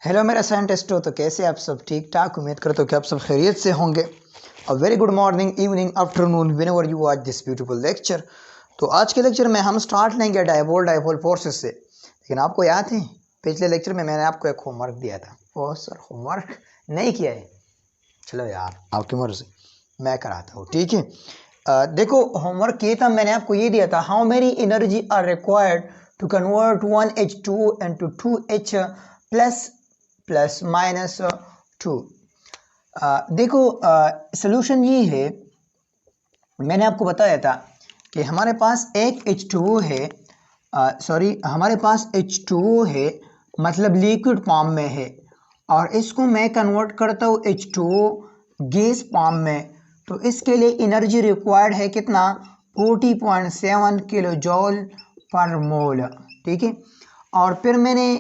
Hello मेरा साइंटिस्टों, तो कैसे आप सब? ठीक ठाक। उम्मीद करता हूँ कि आप सब खैरियत से होंगे। A very good morning, evening, afternoon, whenever you watch this beautiful lecture. तो आज के लेक्चर में हम स्टार्ट लेंगे डायपोल फोर्सेस से। लेकिन आपको याद है पिछले लेक्चर में मैंने आपको एक होमवर्क दिया था। ओह सर, होमवर्क नहीं किया है? चलो यार, आपकी मर्जी, मैं कराता हूँ, ठीक है। देखो, होमवर्क ये था, मैंने आपको ये दिया था, how many energy are required to convert 1H2 into 2H plus plus minus 2। देखो, सोल्यूशन ये है, मैंने आपको बताया था कि हमारे पास एक H2O है, हमारे पास H2O है, मतलब लिक्विड फॉर्म में है, और इसको मैं कन्वर्ट करता हूँ H2O गैस फॉर्म में। तो इसके लिए एनर्जी रिक्वायर्ड है कितना? 40.7 किलो जॉल पर मोल, ठीक है। और फिर मैंने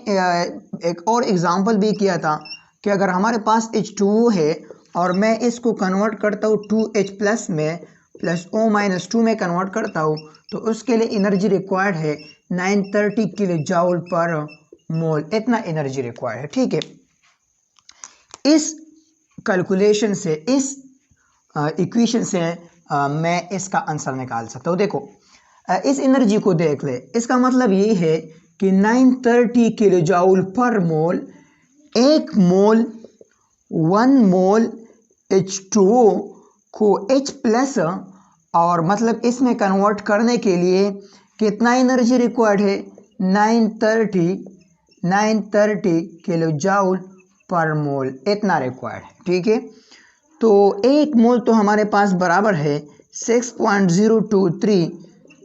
एक और एग्जांपल भी किया था कि अगर हमारे पास H2O है और मैं इसको कन्वर्ट करता हूँ 2H प्लस में, प्लस O-2 में कन्वर्ट करता हूँ, तो उसके लिए एनर्जी रिक्वायर्ड है 930 किलो जॉल पर मोल। इतना एनर्जी रिक्वायर्ड है, ठीक है। इस कैलकुलेशन से, इस इक्वेशन से मैं इसका आंसर निकाल सकता हूँ। देखो, इस एनर्जी को देख ले, इसका मतलब ये है कि 930 किलो जूल पर मोल, एक मोल 1 मोल H2O को H प्लस, और मतलब इसमें कन्वर्ट करने के लिए कितना एनर्जी रिक्वायर्ड है? 930 किलो जूल पर मोल, इतना रिक्वायर्ड है, ठीक है। तो एक मोल तो हमारे पास बराबर है 6.023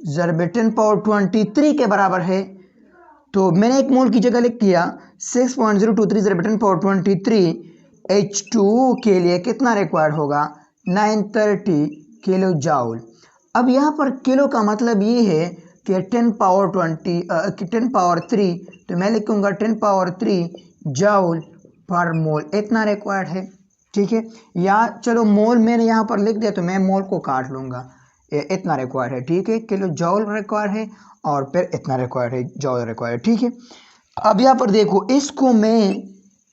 ज़रब 10⁻23 के बराबर है। तो मैंने एक मोल की जगह लिख दिया 6.023 ज़रब 10⁻23। H2O के लिए कितना रिक्वायर्ड होगा? 930 किलो जूल। अब यहाँ पर किलो का मतलब ये है कि 10⁻3, तो मैं लिखूँगा 10⁻3 जूल पर मोल, इतना रिक्वायर्ड है, ठीक है। या चलो, मोल मैंने यहाँ पर लिख दिया तो मैं मोल को काट लूँगा, इतना रिक्वायर्ड है, ठीक है। किलो जॉल रिक्वायर्ड है और फिर इतना रिक्वायर्ड है, जॉल रिक्वायर्ड, ठीक है। अब यहाँ पर देखो, इसको मैं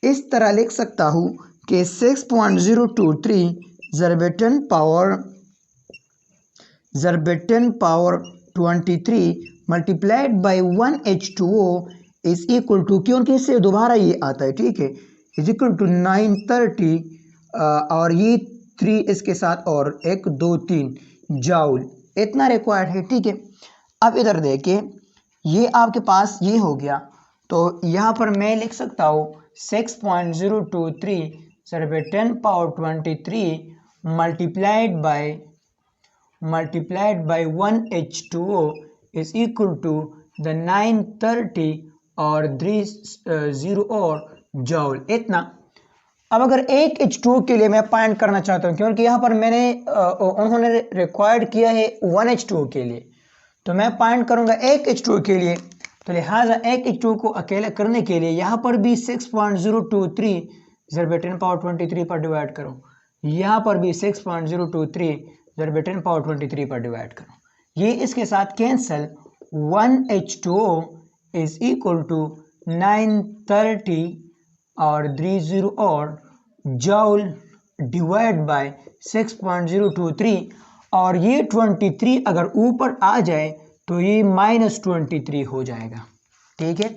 इस तरह लिख सकता हूँ कि 6.023 ज़रब 10⁻23 multiplied by 1H2O is equal to, क्योंकि इससे दोबारा ये आता है, ठीक है, इज इक्वल टू 930 और ये 3 इसके साथ और 1 2 3 जूल, इतना रिक्वायर्ड है, ठीक है। अब इधर देखिए, ये आपके पास ये हो गया, तो यहाँ पर मैं लिख सकता हूँ 6.023 ज़रब 10⁻23 multiplied by 1H2O is equal to the 930 और 3 और जूल, इतना। अब अगर एक H2O के लिए मैं फाइंड करना चाहता हूँ, क्योंकि यहाँ पर उन्होंने रिक्वायर्ड किया है 1H2O के लिए, तो मैं फाइंड करूँगा एक H2O के लिए। तो लिहाजा एक H2O को अकेला करने के लिए यहाँ पर भी 6.023 ज़रब 10⁻23 पर डिवाइड करो, यहाँ पर भी 6.023 ज़रब 10⁻23 पर डिवाइड करो, ये इसके साथ cancel. 1H2O is equal to 930 और 30 और जूल डिवाइड बाय 6.023, और ये 23 अगर ऊपर आ जाए तो ये -23 हो जाएगा, ठीक है।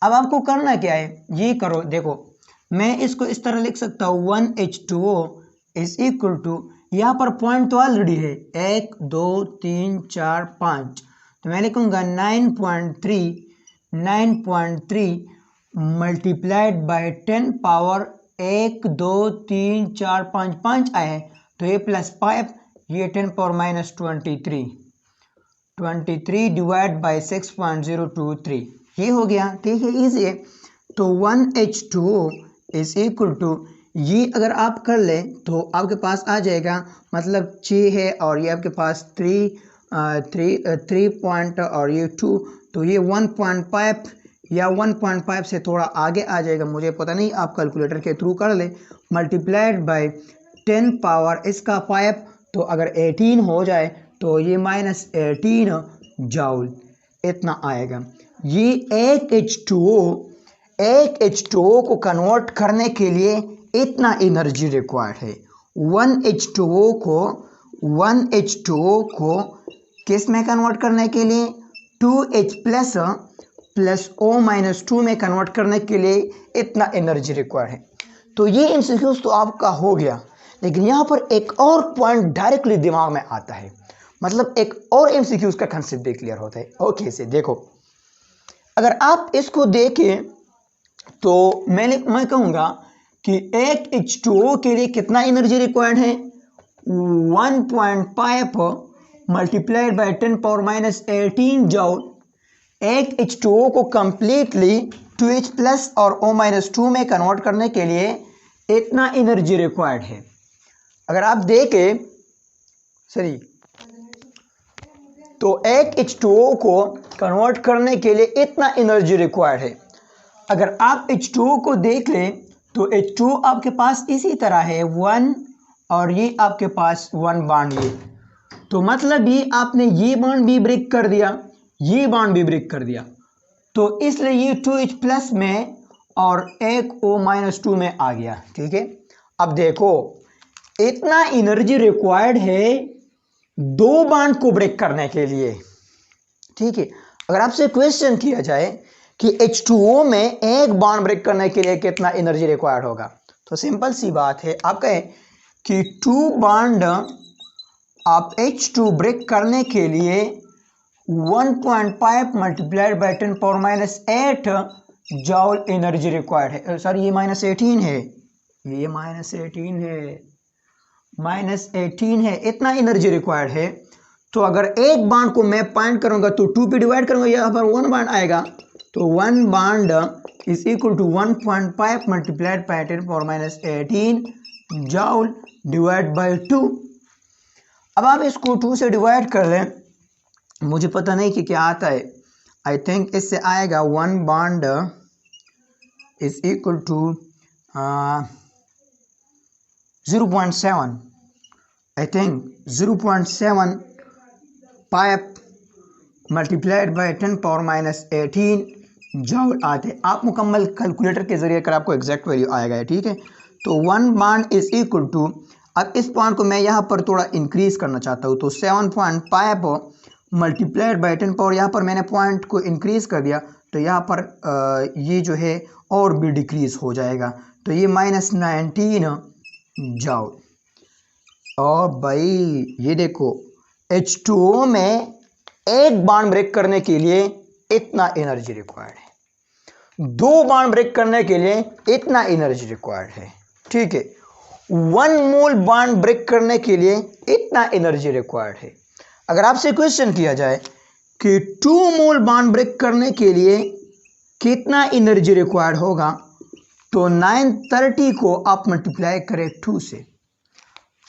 अब आपको करना क्या है, ये करो, देखो मैं इसको इस तरह लिख सकता हूँ 1H2O इज इक्वल टू, यहाँ पर पॉइंट तो ऑलरेडी है 1 2 3 4 5, तो मैं लिखूँगा 9.3 मल्टीप्लाइड बाय 10 पावर 1 2 3 4 5 5 आए, तो ये प्लस 5, ये 10⁻23 डिवाइड बाय 6.023, ये हो गया, ठीक है, इजी है। तो 1H2O इज इक्वल टू, ये अगर आप कर लें तो आपके पास आ जाएगा, मतलब 6 है और ये आपके पास 3 पॉइंट और ये 2, तो ये 1.5 या 1.5 से थोड़ा आगे आ जाएगा, मुझे पता नहीं, आप कैलकुलेटर के थ्रू कर ले। मल्टीप्लाइड बाय 10 पावर इसका 5, तो अगर 18 हो जाए तो ये -18 जूल, इतना आएगा। ये एक H2O एक H2O को कन्वर्ट करने के लिए इतना एनर्जी रिक्वायर्ड है। 1 H2O को किस में कन्वर्ट करने के लिए 2H प्लस O-2 में कन्वर्ट करने के लिए इतना एनर्जी रिक्वायर्ड है। तो ये एमसीक्यूज तो आपका हो गया, लेकिन यहाँ पर एक और पॉइंट डायरेक्टली दिमाग में आता है, मतलब एक और एमसीक्यूज का कंसेप्ट भी क्लियर होता है। ओके से देखो, अगर आप इसको देखें तो मैं कहूँगा कि एक H2O के लिए कितना एनर्जी रिक्वायर्ड है 1.5 मल्टीप्लाइड बाय 10⁻18 जूल। एक H2O को कंप्लीटली 2H प्लस और O-2 में कन्वर्ट करने के लिए इतना एनर्जी रिक्वायर्ड है। अगर आप देखें तो एक H2O को कन्वर्ट करने के लिए इतना एनर्जी रिक्वायर्ड है। अगर आप H2O को देख लें तो H2O आपके पास इसी तरह है 1 और ये आपके पास 1 बॉन्ड ये, तो मतलब ये आपने ये बॉन्ड भी ब्रेक कर दिया, ये बॉन्ड भी ब्रेक कर दिया, तो इसलिए ये 2H प्लस में और एक O-2 में आ गया। ठीक है, अब देखो इतना एनर्जी रिक्वायर्ड है दो बॉन्ड को ब्रेक करने के लिए। ठीक है, अगर आपसे क्वेश्चन किया जाए कि H2O में एक बॉन्ड ब्रेक करने के लिए कितना एनर्जी रिक्वायर्ड होगा, तो सिंपल सी बात है, आप कहें कि 2 बॉन्ड आप H2 ब्रेक करने के लिए 1.5 multiplied bye 10⁻8 joule energy required है। सर ये -18 है, ये -18 है, इतना एनर्जी रिक्वायर्ड है। तो अगर एक बाउंड को मैं पॉइंट करूंगा तो 2 पे डिवाइड करूंगा, यहाँ पर 1 बाउंड आएगा, तो 1 bond is equal to 1.5 multiplied by 10⁻18 joule divide by 2। अब आप इसको 2 से डिवाइड कर लें, मुझे पता नहीं कि क्या आता है, आई थिंक इससे आएगा 1 bond is equal to 0.7, I think 0.7 पाइप मल्टीप्लाइड बाय 10⁻18 जूल आते। आप मुकम्मल कैलकुलेटर के जरिए कर आपको एग्जैक्ट वैल्यू आएगा। ठीक है, तो 1 बाउंड इज इक्वल टू, अब इस पॉइंट को मैं यहाँ पर थोड़ा इंक्रीज करना चाहता हूँ, तो 7.5 मल्टीप्लाइड बाय 10 पावर, यहाँ पर मैंने पॉइंट को इंक्रीज कर दिया, तो यहाँ पर ये जो है और भी डिक्रीज हो जाएगा, तो ये -19 जूल। और भाई ये देखो H2O में एक बॉन्ड ब्रेक करने के लिए इतना एनर्जी रिक्वायर्ड है, 2 बॉन्ड ब्रेक करने के लिए इतना एनर्जी रिक्वायर्ड है। ठीक है, 1 मोल बॉन्ड ब्रेक करने के लिए इतना एनर्जी रिक्वायर्ड है। अगर आपसे क्वेश्चन किया जाए कि 2 मोल बॉन्ड ब्रेक करने के लिए कितना एनर्जी रिक्वायर्ड होगा, तो 930 को आप मल्टीप्लाई करें 2 से।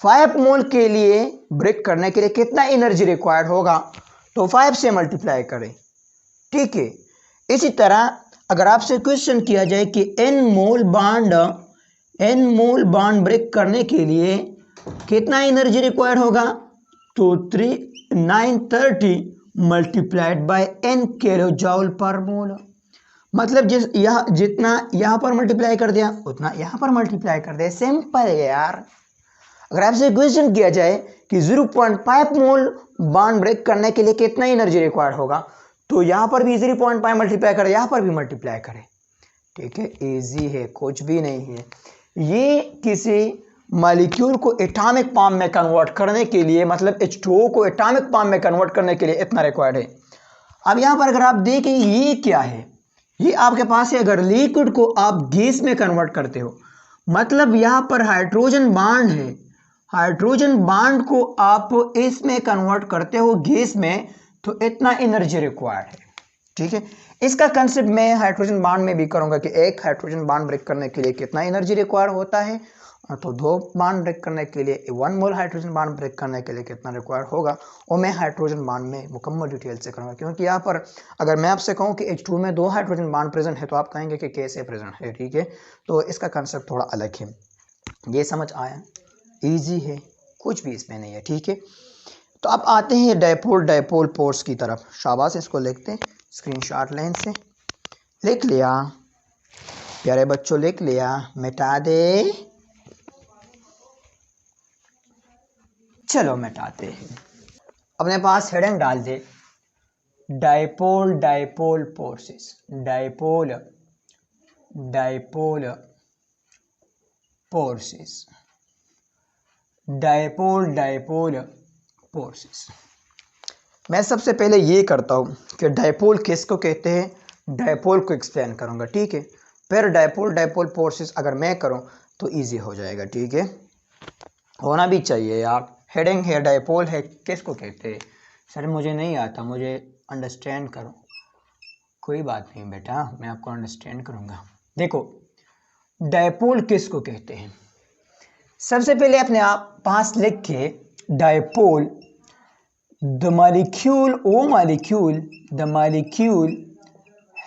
5 मोल के लिए ब्रेक करने के लिए कितना एनर्जी रिक्वायर्ड होगा, तो 5 से मल्टीप्लाई करें। ठीक है, इसी तरह अगर आपसे क्वेश्चन किया जाए कि n मोल बॉन्ड ब्रेक करने के लिए कितना एनर्जी रिक्वायर्ड होगा, तो 930 multiplied by n kilojoule per mole, मतलब जितना यहाँ पर मल्टीप्लाई कर दिया उतना यहाँ पर मल्टीप्लाई कर दिया। सिंपल है यार। अगर आपसे क्वेश्चन किया जाए कि 0.5 मोल बॉन्ड ब्रेक करने के लिए कितना एनर्जी रिक्वायर्ड होगा, तो यहाँ पर भी 0.5 मल्टीप्लाई करें, यहाँ पर भी मल्टीप्लाई करें। ठीक है, इजी है, कुछ भी नहीं है। ये किसी मॉलिक्यूल को एटॉमिक फॉर्म में कन्वर्ट करने के लिए, मतलब H2O को एटॉमिक फॉर्म में कन्वर्ट करने के लिए इतना रिक्वायर्ड है। अब यहाँ पर अगर आप देखें ये क्या है, ये आपके पास है, अगर लिक्विड को आप गैस में कन्वर्ट करते हो, मतलब यहाँ पर हाइड्रोजन बॉन्ड है, हाइड्रोजन बॉन्ड को आप इसमें कन्वर्ट करते हो गैस में, तो इतना एनर्जी रिक्वायर्ड है। ठीक है, इसका कंसेप्ट मैं हाइड्रोजन बॉन्ड में भी करूंगा कि एक हाइड्रोजन बॉन्ड ब्रेक करने के लिए कितना एनर्जी रिक्वायर होता है, तो 2 बॉन्ड ब्रेक करने के लिए 1 मोल हाइड्रोजन बॉन्ड ब्रेक करने के लिए कितना रिक्वायर होगा, और मैं हाइड्रोजन बॉन्ड में मुकम्मल डिटेल से करूँगा। क्योंकि यहाँ पर अगर मैं आपसे कहूँ कि H2 में 2 हाइड्रोजन बॉन्ड प्रेजेंट है, तो आप कहेंगे कि कैसे प्रेजेंट है। ठीक है, तो इसका कंसेप्ट थोड़ा अलग है। ये समझ आया, ईजी है, कुछ भी इसमें नहीं है। ठीक है, तो अब आते हैं डायपोल पोर्स की तरफ। शाबाश, इसको लिखते हैं, स्क्रीनशॉट लें, से लिख लिया। प्यारे बच्चों लिख लिया, मिटा दे। चलो मिटाते हैं। अपने पास हेडिंग डाल दे, dipole dipole forces, dipole dipole forces, dipole dipole forces. मैं सबसे पहले ये करता हूँ कि डाइपोल किसको कहते हैं, डाइपोल को एक्सप्लेन करूँगा, ठीक है। फिर डाइपोल डाइपोल फोर्सेस अगर मैं करूँ तो इजी हो जाएगा, ठीक है। होना भी चाहिए यार। हेडिंग है, डाइपोल है, किसको कहते हैं। सर मुझे नहीं आता, मुझे अंडरस्टैंड करो। कोई बात नहीं बेटा, मैं आपको अंडरस्टैंड करूँगा। देखो डाइपोल किसको कहते हैं, सबसे पहले अपने आप पास लिख के dipole the molecule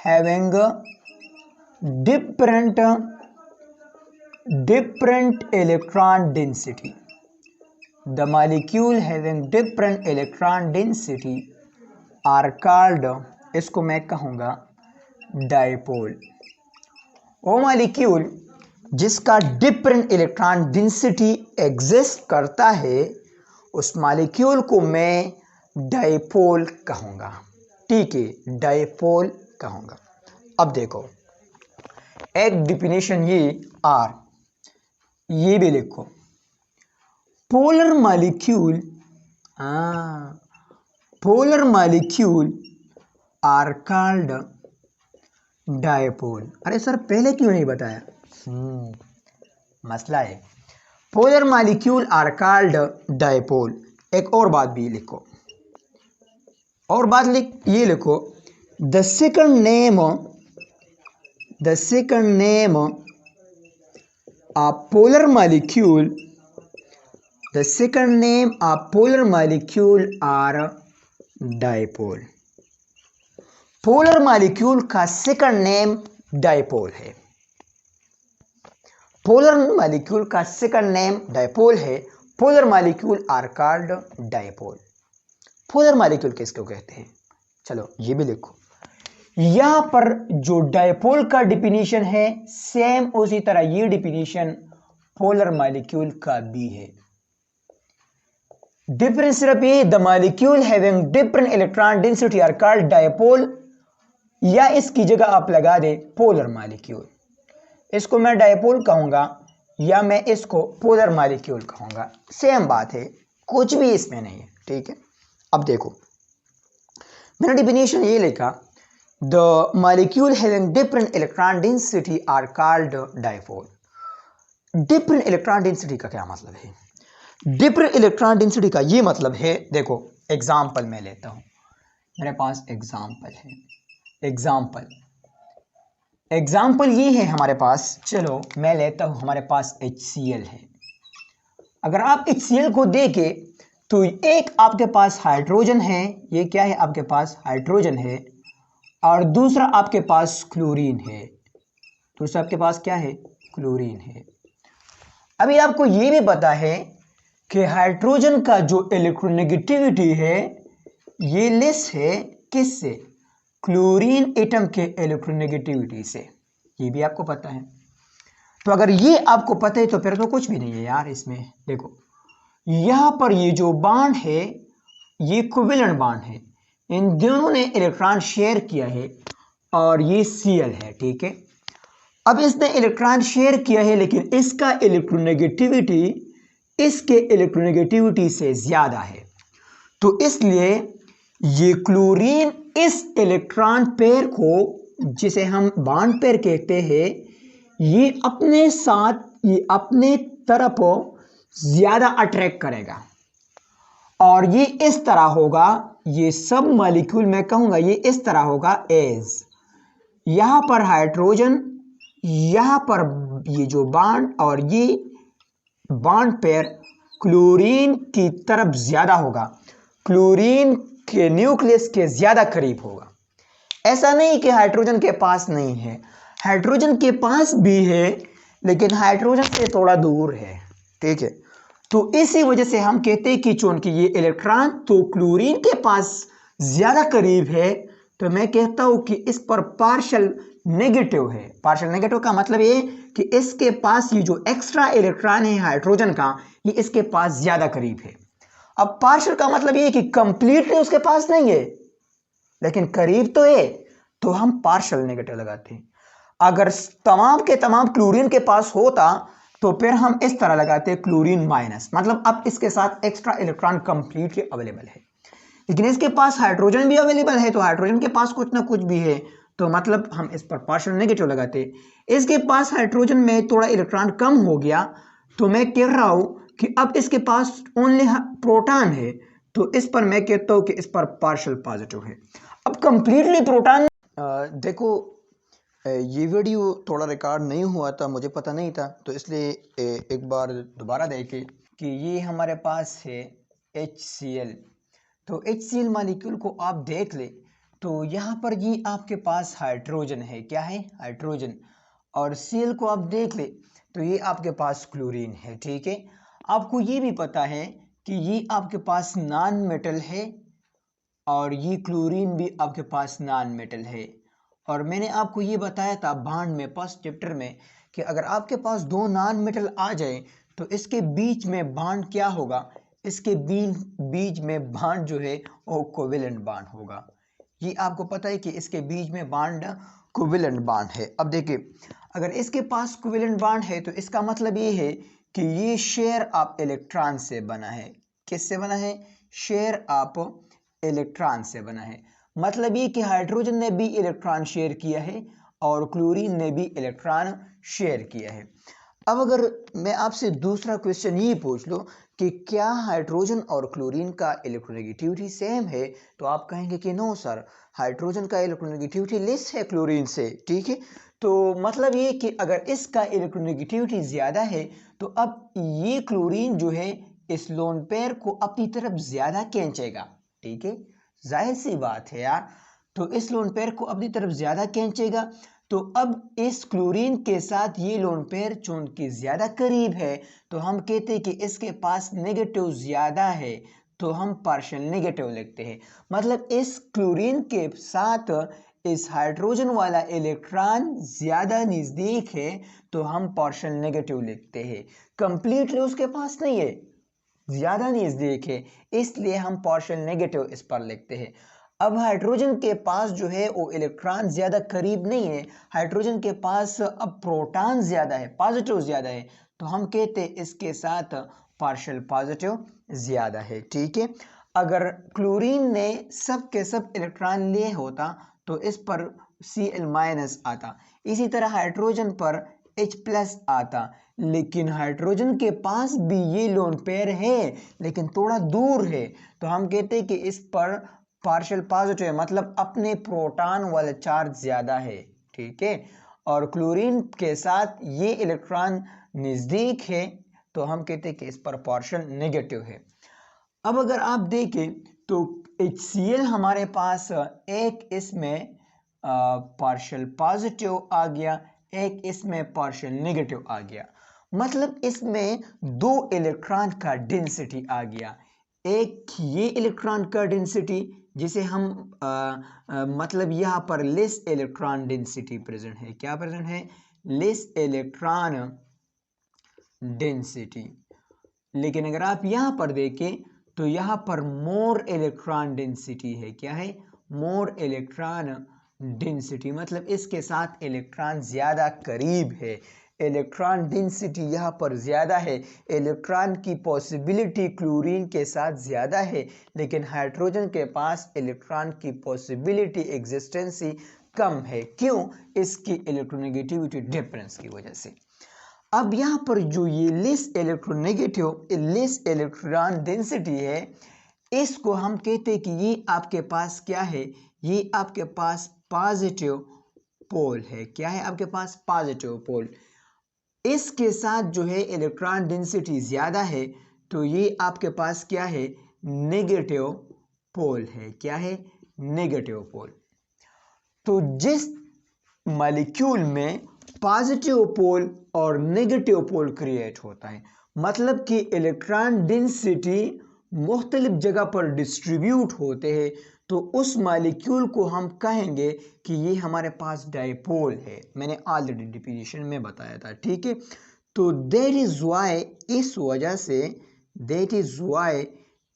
having different electron density, the molecule having different electron density are called, इसको मैं कहूँगा डाइपोल। वो मॉलिक्यूल जिसका डिफरेंट इलेक्ट्रॉन डेंसिटी एग्जिस्ट करता है उस मॉलिक्यूल को मैं डाइपोल कहूँगा, ठीक है, डाइपोल कहूँगा। अब देखो एक डिफिनेशन ये आर, ये भी लिखो, polar molecule, polar molecule are called dipole. अरे सर पहले क्यों नहीं बताया, मसला है। Polar molecule are called dipole. एक और बात भी लिखो, और बात ये लिखो, the second name of polar molecule, the second name of polar molecule are dipole. Polar molecule का सेकंड नेम डाइपोल है, पोलर मॉलिक्यूल का सेकंड नेम डाइपोल है। Polar molecule are called dipole. Polar molecule किसको कहते हैं, चलो ये भी लिखो। यहां पर जो डाइपोल का डिफिनीशन है सेम उसी तरह ये डिफिनीशन पोलर मॉलिक्यूल का भी है। डिफरेंस सिर्फ ये, the molecule having different electron density are called dipole, या इसकी जगह आप लगा दे पोलर मॉलिक्यूल। इसको मैं डाइपोल कहूंगा या मैं इसको पोलर मॉलिक्यूल कहूंगा, सेम बात है, कुछ भी इसमें नहीं है, ठीक है। अब देखो मैंने डिफिनेशन ये लिखा, the molecule having different electron density are called dipole. Different electron density का क्या मतलब है, डिफरेंट इलेक्ट्रॉन डेंसिटी का ये मतलब है, देखो एग्जाम्पल मैं लेता हूं, मेरे पास एग्जाम्पल है, एग्जाम्पल ये है हमारे पास, चलो मैं लेता हूं, हमारे पास HCl है। अगर आप HCl को देखे तो एक आपके पास हाइड्रोजन है, ये क्या है आपके पास हाइड्रोजन है, और दूसरा आपके पास क्लोरीन है, दूसरा आपके पास क्या है क्लोरीन है। अभी आपको ये भी पता है कि हाइड्रोजन का जो इलेक्ट्रोनेगेटिविटी है ये लेस है किससे, क्लोरीन एटम के इलेक्ट्रोनेगेटिविटी से, ये भी आपको पता है। तो अगर ये आपको पता है तो फिर तो कुछ भी नहीं है यार इसमें। देखो यहां पर ये जो बॉन्ड है ये कोवेलेंट बॉन्ड है, इन दोनों ने इलेक्ट्रॉन शेयर किया है और ये Cl है, ठीक है। अब इसने इलेक्ट्रॉन शेयर किया है लेकिन इसका इलेक्ट्रोनेगेटिविटी इसके इलेक्ट्रोनेगेटिविटी से ज्यादा है, तो इसलिए ये क्लोरीन इस इलेक्ट्रॉन पेयर को, जिसे हम बॉन्ड पेयर कहते हैं, ये अपने साथ, ये अपने तरफ ज्यादा अट्रैक्ट करेगा और ये इस तरह होगा, ये सब मॉलिक्यूल मैं कहूंगा ये इस तरह होगा एज, यहां पर हाइड्रोजन, यहां पर ये जो बॉन्ड और ये बॉन्ड पेयर क्लोरीन की तरफ ज्यादा होगा, क्लोरीन के न्यूक्लियस के ज्यादा करीब होगा। ऐसा नहीं कि हाइड्रोजन के पास नहीं है, हाइड्रोजन के पास भी है लेकिन हाइड्रोजन से थोड़ा दूर है, ठीक है। तो इसी वजह से हम कहते हैं कि चूंकि ये इलेक्ट्रॉन तो क्लोरीन के पास ज्यादा करीब है, तो मैं कहता हूं कि इस पर पार्शियल नेगेटिव है। पार्शियल नेगेटिव का मतलब ये कि इसके पास ये जो एक्स्ट्रा इलेक्ट्रॉन है हाइड्रोजन का, ये इसके पास ज्यादा करीब है। अब पार्शियल का मतलब ये कि कंप्लीटली उसके पास नहीं है लेकिन करीब तो है, तो हम पार्शियल नेगेटिव लगाते हैं। अगर तमाम के तमाम क्लोरीन के पास होता तो फिर हम इस तरह लगाते हैं क्लोरीन माइनस, मतलब अब इसके साथ एक्स्ट्रा इलेक्ट्रॉन कंप्लीटली अवेलेबल है। लेकिन इसके पास हाइड्रोजन भी अवेलेबल है, तो हाइड्रोजन के पास कुछ ना कुछ भी है, तो मतलब हम इस पर पार्शियल नेगेटिव लगाते हैं। इसके पास हाइड्रोजन में थोड़ा इलेक्ट्रॉन कम हो गया, तो मैं कह रहा हूं कि अब इसके पास ओनली प्रोटॉन है, तो इस पर मैं कहता हूं कि इस पर पार्शियल पॉजिटिव है। अब कंप्लीटली प्रोटॉन देखो, ये वीडियो थोड़ा रिकॉर्ड नहीं हुआ था, मुझे पता नहीं था, तो इसलिए एक बार दोबारा देखें कि ये हमारे पास है HCl। तो HCl मॉलिक्यूल को आप देख ले तो यहाँ पर ये आपके पास हाइड्रोजन है, क्या है, हाइड्रोजन। और Cl को आप देख ले तो ये आपके पास क्लोरीन है, ठीक है। आपको ये भी पता है कि ये आपके पास नॉन मेटल है और ये क्लोरीन भी आपके पास नॉन मेटल है। और मैंने आपको ये बताया था बांड में फर्स्ट चैप्टर में कि अगर आपके पास दो नॉन मेटल आ जाए तो इसके बीच में बांड क्या होगा, इसके बीच में बांड जो है वो कोवेलेंट बांड होगा। ये आपको पता है कि इसके बीच में बांड कोवेलेंट बांड है। अब देखिए, अगर इसके पास कोवेलेंट बांड है तो इसका मतलब ये है कि ये शेयर ऑफ इलेक्ट्रॉन से बना है। किससे बना है, शेयर ऑफ इलेक्ट्रॉन से बना है। मतलब ये कि हाइड्रोजन ने भी इलेक्ट्रॉन शेयर किया है और क्लोरीन ने भी इलेक्ट्रॉन शेयर किया है। अब अगर मैं आपसे दूसरा क्वेश्चन ये पूछ लो कि क्या हाइड्रोजन और क्लोरीन का इलेक्ट्रोनेगेटिविटी सेम है, तो आप कहेंगे कि नो सर, हाइड्रोजन का इलेक्ट्रोनेगेटिविटी लेस है क्लोरीन से, ठीक है। तो मतलब ये कि अगर इसका इलेक्ट्रोनेगेटिविटी ज्यादा है तो अब ये क्लोरीन जो है इस लोन पेयर को अपनी तरफ ज्यादा खींचेगा, ठीक है, जाहिर सी बात है यार। तो इस लोन पेयर को अपनी तरफ ज्यादा खींचेगा, तो अब इस क्लोरीन के साथ ये लोन पेयर चूंकि ज्यादा करीब है तो हम कहते हैं कि इसके पास नेगेटिव ज्यादा है, तो हम पार्शियल नेगेटिव लिखते हैं। मतलब इस क्लोरीन के साथ इस हाइड्रोजन वाला इलेक्ट्रॉन ज्यादा नजदीक है, तो हम पार्शियल नेगेटिव लिखते हैं। कंप्लीटली उसके पास नहीं है, ज्यादा नजदीक है, इसलिए हम पार्शियल नेगेटिव इस पर लिखते हैं। अब हाइड्रोजन के पास जो है वो इलेक्ट्रॉन ज्यादा करीब नहीं है, हाइड्रोजन के पास अब प्रोटॉन ज्यादा है, पॉजिटिव ज्यादा है, तो हम कहते हैं इसके साथ पार्शियल पॉजिटिव ज्यादा है, ठीक है। अगर क्लोरीन ने सब के सब इलेक्ट्रॉन लिए होता तो इस पर Cl माइनस आता, इसी तरह हाइड्रोजन पर H प्लस आता, लेकिन हाइड्रोजन के पास भी ये लोन पेयर है लेकिन थोड़ा दूर है, तो हम कहते हैं कि इस पर पार्शियल पॉजिटिव है, मतलब अपने प्रोटॉन वाला चार्ज ज्यादा है, ठीक है। और क्लोरीन के साथ ये इलेक्ट्रॉन नजदीक है, तो हम कहते हैं कि इस पर पार्शियल नेगेटिव है। अब अगर आप देखें तो HCl हमारे पास एक इसमें पार्शियल पॉजिटिव आ गया, एक इसमें पार्शियल नेगेटिव आ गया, मतलब इसमें दो इलेक्ट्रॉन का डेंसिटी आ गया। एक ये इलेक्ट्रॉन का डेंसिटी जिसे हम मतलब यहाँ पर लेस इलेक्ट्रॉन डेंसिटी प्रेजेंट है, क्या प्रेजेंट है, लेस इलेक्ट्रॉन डेंसिटी। लेकिन अगर आप यहाँ पर देखें तो यहाँ पर मोर इलेक्ट्रॉन डेंसिटी है, क्या है, मोर इलेक्ट्रॉन डेंसिटी, मतलब इसके साथ इलेक्ट्रॉन ज्यादा करीब है, इलेक्ट्रॉन डेंसिटी यहाँ पर ज्यादा है, इलेक्ट्रॉन की पॉसिबिलिटी क्लोरीन के साथ ज्यादा है, लेकिन हाइड्रोजन के पास इलेक्ट्रॉन की पॉसिबिलिटी एग्जिस्टेंसी कम है, क्यों, इसकी इलेक्ट्रोनेगेटिविटी डिफरेंस की वजह से। अब यहाँ पर जो ये less electronegative less electron density है, इसको हम कहते हैं कि ये आपके पास क्या है, ये आपके पास पॉजिटिव पोल है, क्या है, आपके पास पॉजिटिव पोल। इसके साथ जो है इलेक्ट्रॉन डेंसिटी ज्यादा है, तो ये आपके पास क्या है, नेगेटिव पोल है, क्या है, नेगेटिव पोल। तो जिस मॉलिक्यूल में पॉजिटिव पोल और नेगेटिव पोल क्रिएट होता है, मतलब कि इलेक्ट्रॉन डेंसिटी मुख्तलिफ जगह पर डिस्ट्रीब्यूट होते हैं, तो उस मालिक्यूल को हम कहेंगे कि ये हमारे पास डायपोल है। मैंने ऑलरेडी डिफिनेशन में बताया था, ठीक है। तो दैट इज वाई, इस वजह से, दैट इज वाई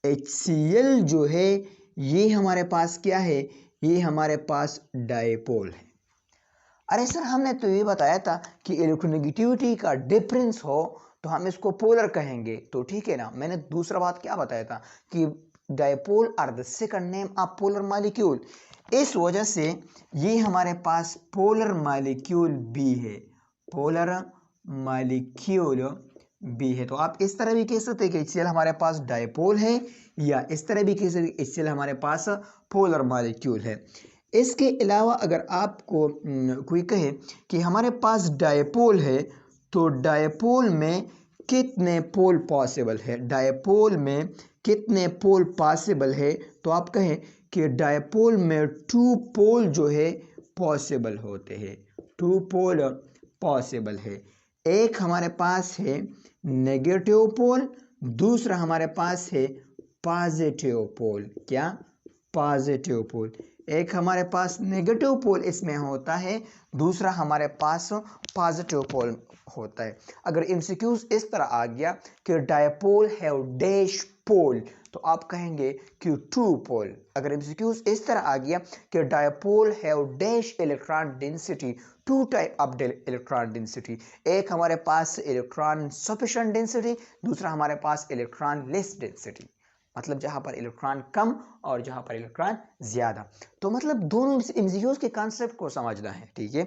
HCl जो है ये हमारे पास क्या है, ये हमारे पास डायपोल है। अरे सर हमने तो ये बताया था कि इलेक्ट्रोनेगेटिविटी का डिफरेंस हो तो हम इसको पोलर कहेंगे, तो ठीक है ना। मैंने दूसरा बात क्या बताया था कि dipole are the second name of polar molecule. इस वजह से ये हमारे पास पोलर मॉलिक्यूल बी है, पोलर मॉलिक्यूल बी है। तो आप इस तरह भी कह सकते हैं कि HCl हमारे पास डायपोल है, या इस तरह भी कह सकते हैं HCl हमारे पास पोलर मॉलिक्यूल है। इसके अलावा अगर आपको कोई कहे कि हमारे पास डायपोल है, तो डायपोल में कितने पोल पॉसिबल है, डायपोल में कितने पोल पॉसिबल है, तो आप कहें कि डायपोल में 2 पोल जो है पॉसिबल होते हैं, 2 पोल पॉसिबल है। एक हमारे पास है नेगेटिव पोल, दूसरा हमारे पास है पॉजिटिव पोल। क्या? Positive pole. एक हमारे पास नेगेटिव पोल इसमें होता है, दूसरा हमारे पास पॉजिटिव पोल होता है। अगर एमसीक्यूज इस तरह आ गया कि डायपोल हैव डैश पोल, तो आप कहेंगे कि 2 पोल। अगर एमसीक्यूज इस तरह आ गया कि dipole have dash electron density, 2 type of electron density, एक हमारे पास इलेक्ट्रॉन सफिशिएंट डेंसिटी, दूसरा हमारे पास इलेक्ट्रॉन लेस डेंसिटी, मतलब जहां पर इलेक्ट्रॉन कम और जहां पर इलेक्ट्रॉन ज्यादा। तो मतलब दोनों एमसीक्यूज के कॉन्सेप्ट को समझना है, ठीक है।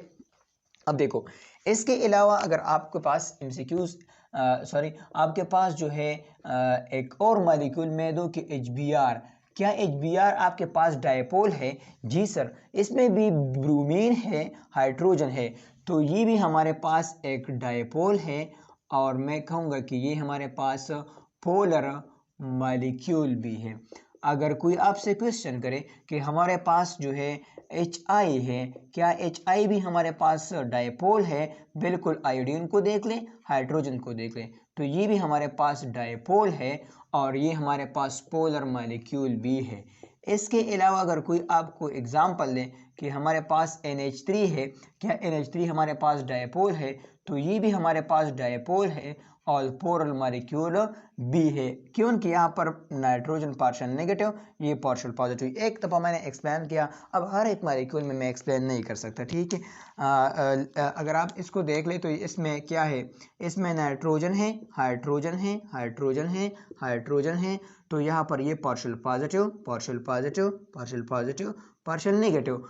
अब देखो, इसके अलावा अगर आपके पास एमसीक्यूज आपके पास जो है एक और मॉलिक्यूल में दो कि HBr, क्या HBr आपके पास डायपोल है? जी सर, इसमें भी ब्रोमीन है, हाइड्रोजन है, तो ये भी हमारे पास एक डायपोल है, और मैं कहूँगा कि ये हमारे पास पोलर मॉलिक्यूल भी है। अगर कोई आपसे क्वेश्चन करे कि हमारे पास जो है HI है, क्या HI भी हमारे पास डायपोल है? बिल्कुल, आयोडीन को देख लें, हाइड्रोजन को देख लें, तो ये भी हमारे पास डायपोल है, और ये हमारे पास पोलर मॉलिक्यूल भी है। इसके अलावा अगर कोई आपको एग्जाम्पल दे कि हमारे पास NH3 है, क्या NH3 हमारे पास डायपोल है? तो ये भी हमारे पास डायपोल है, और पोलर मॉलिक्यूल बी है, क्योंकि यहाँ पर नाइट्रोजन पार्शियल नेगेटिव, ये पार्शियल पॉजिटिव। एक दफ़ा मैंने एक्सप्लेन किया, अब हर एक मॉलिक्यूल में मैं एक्सप्लेन नहीं कर सकता, ठीक है। अगर आप इसको देख ले तो इसमें क्या है, इसमें नाइट्रोजन है, हाइड्रोजन है, हाइड्रोजन है, हाइड्रोजन है, तो यहाँ पर ये partial positive, partial positive, partial positive, partial negative.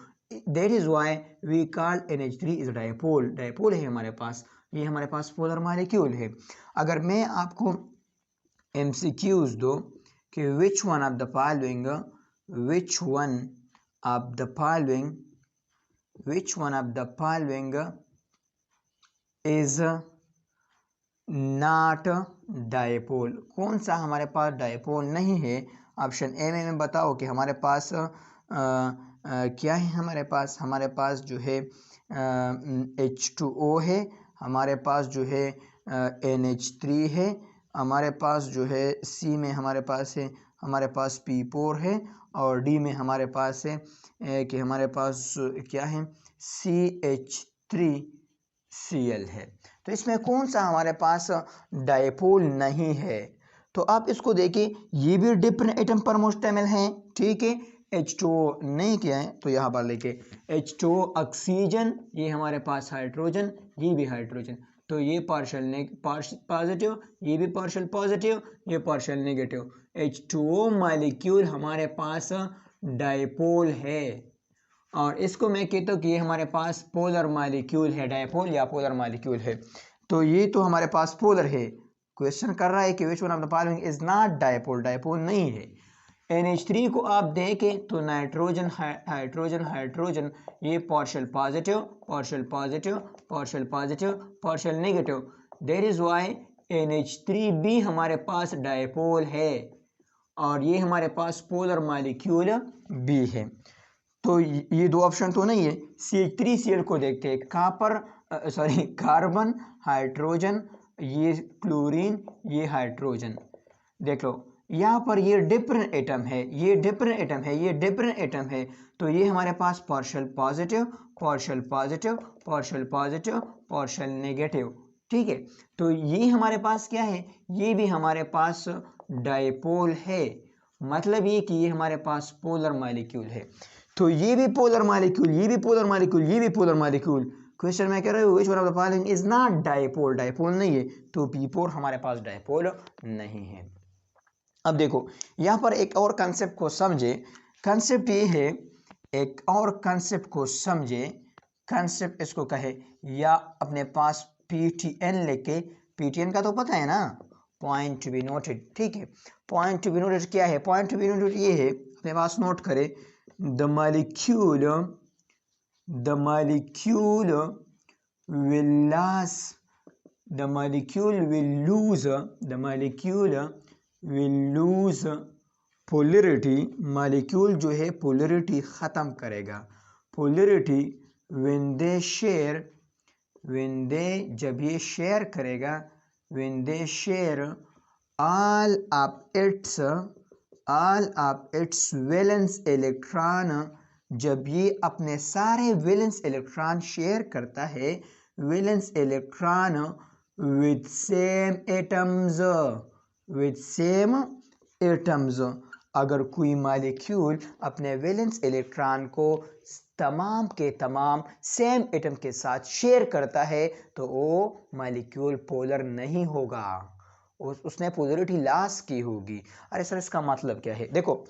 That is why we call NH3 is dipole, dipole है हमारे पास, ये हमारे पास पोलर मॉलिक्यूल है। अगर मैं आपको MCQs दो कि which one of the following, which one of the following, which one of the following is not dipole, कौन सा हमारे पास डायपोल नहीं है? ऑप्शन ए में बताओ कि हमारे पास क्या है, हमारे पास जो है H2O है, हमारे पास जो है NH3 है, हमारे पास जो है C में हमारे पास है, हमारे पास P4 है, और D में हमारे पास है कि हमारे पास क्या है, CH3Cl है। तो इसमें कौन सा हमारे पास डायपोल नहीं है? तो आप इसको देखिए, ये भी डिफरेंट एटम पर मुश्तमिल है, ठीक है। H2O नहीं किया है, तो यहाँ पर लिखे H2O ऑक्सीजन, ये हमारे पास हाइड्रोजन, ये भी हाइड्रोजन, तो ये पार्शियल पॉजिटिव, ये भी पार्शियल पॉजिटिव, ये पार्शियल नेगेटिव। H2O मॉलिक्यूल हमारे पास डायपोल है, और इसको मैं कहता हूँ कि ये हमारे पास पोलर मॉलिक्यूल है, डायपोल या पोलर मॉलिक्यूल है। तो ये तो हमारे पास पोलर है। क्वेश्चन कर रहा है कि which one of the following is not dipole, dipole नहीं है। NH3 को आप देखें तो नाइट्रोजन, हाइड्रोजन, हाइड्रोजन, ये partial positive, partial positive, partial positive, partial negative. That is why NH3 भी हमारे पास डायपोल है, और ये हमारे पास पोलर मॉलिक्यूल भी है। तो ये दो ऑप्शन तो नहीं है। CH3Cl को देखते हैं, कार्बन, हाइड्रोजन, ये क्लोरीन, ये हाइड्रोजन। देख लो, यहाँ पर ये डिफरेंट एटम है, ये डिफरेंट एटम है, ये डिफरेंट एटम है, तो ये हमारे पास partial positive, partial positive, partial positive, partial negative. ठीक है, तो ये हमारे पास क्या है, ये भी हमारे पास डायपोल है। मतलब ये कि ये हमारे पास पोलर मॉलिक्यूल है। तो ये भी पोलर मॉलिक्यूल, ये भी पोलर मॉलिक्यूल, ये भी पोलर मॉलिक्यूल। क्वेश्चन में कह रहे हो which one of the following is not dipole, dipole नहीं है, तो P4 हमारे पास डायपोल नहीं है। अब देखो यहाँ पर एक और कंसेप्ट को समझे। कंसेप्ट ये है, एक और कंसेप्ट को समझे, कंसेप्ट इसको कहे, या अपने पास PTN लेके, PTN का तो पता है ना, पॉइंट टू बी नोटेड। ठीक है, पॉइंट टू बी नोटेड क्या है, पॉइंट टू बी नोटेड ये है, अपने पास नोट करे, the molecule will last, the molecule will lose polarity, molecule जो है पोलरिटी ख़त्म करेगा, पोलरिटी when they जब ये शेयर करेगा, when they share all of its valence electron, जब ये अपने सारे वैलेंस इलेक्ट्रॉन शेयर करता है, valence electron with same atoms, अगर कोई मॉलिक्यूल अपने वैलेंस इलेक्ट्रॉन को तमाम के तमाम सेम एटम के साथ शेयर करता है, तो वो मॉलिक्यूल पोलर नहीं होगा, उसने पोलरिटी लॉस की होगी। अरे सर इसका मतलब क्या है, देखो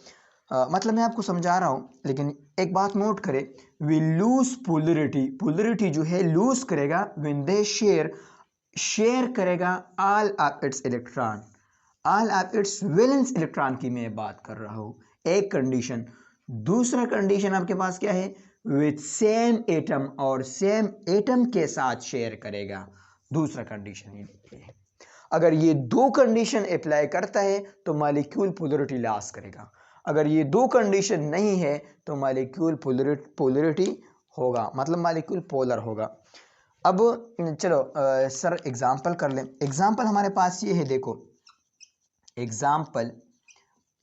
मतलब मैं आपको समझा रहा हूँ, लेकिन एक बात नोट करें, वी लूज पोलरिटी, पोलरिटी जो है लूज करेगा व्हेन दे शेयर करेगा all of it's electron, all of its valence electron की मैं बात कर रहा हूँ, एक कंडीशन। दूसरा कंडीशन आपके पास क्या है, विथ सेम एटम, और सेम एटम के साथ शेयर करेगा, दूसरा कंडीशन ये है। अगर ये दो कंडीशन अप्लाई करता है तो मॉलिक्यूल पोलरिटी लॉस करेगा, अगर ये दो कंडीशन नहीं है तो मॉलिक्यूल पोलरिटी होगा, मतलब मॉलिक्यूल पोलर होगा। अब चलो सर एग्जांपल कर लें। एग्जांपल हमारे पास ये है, देखो एग्जांपल,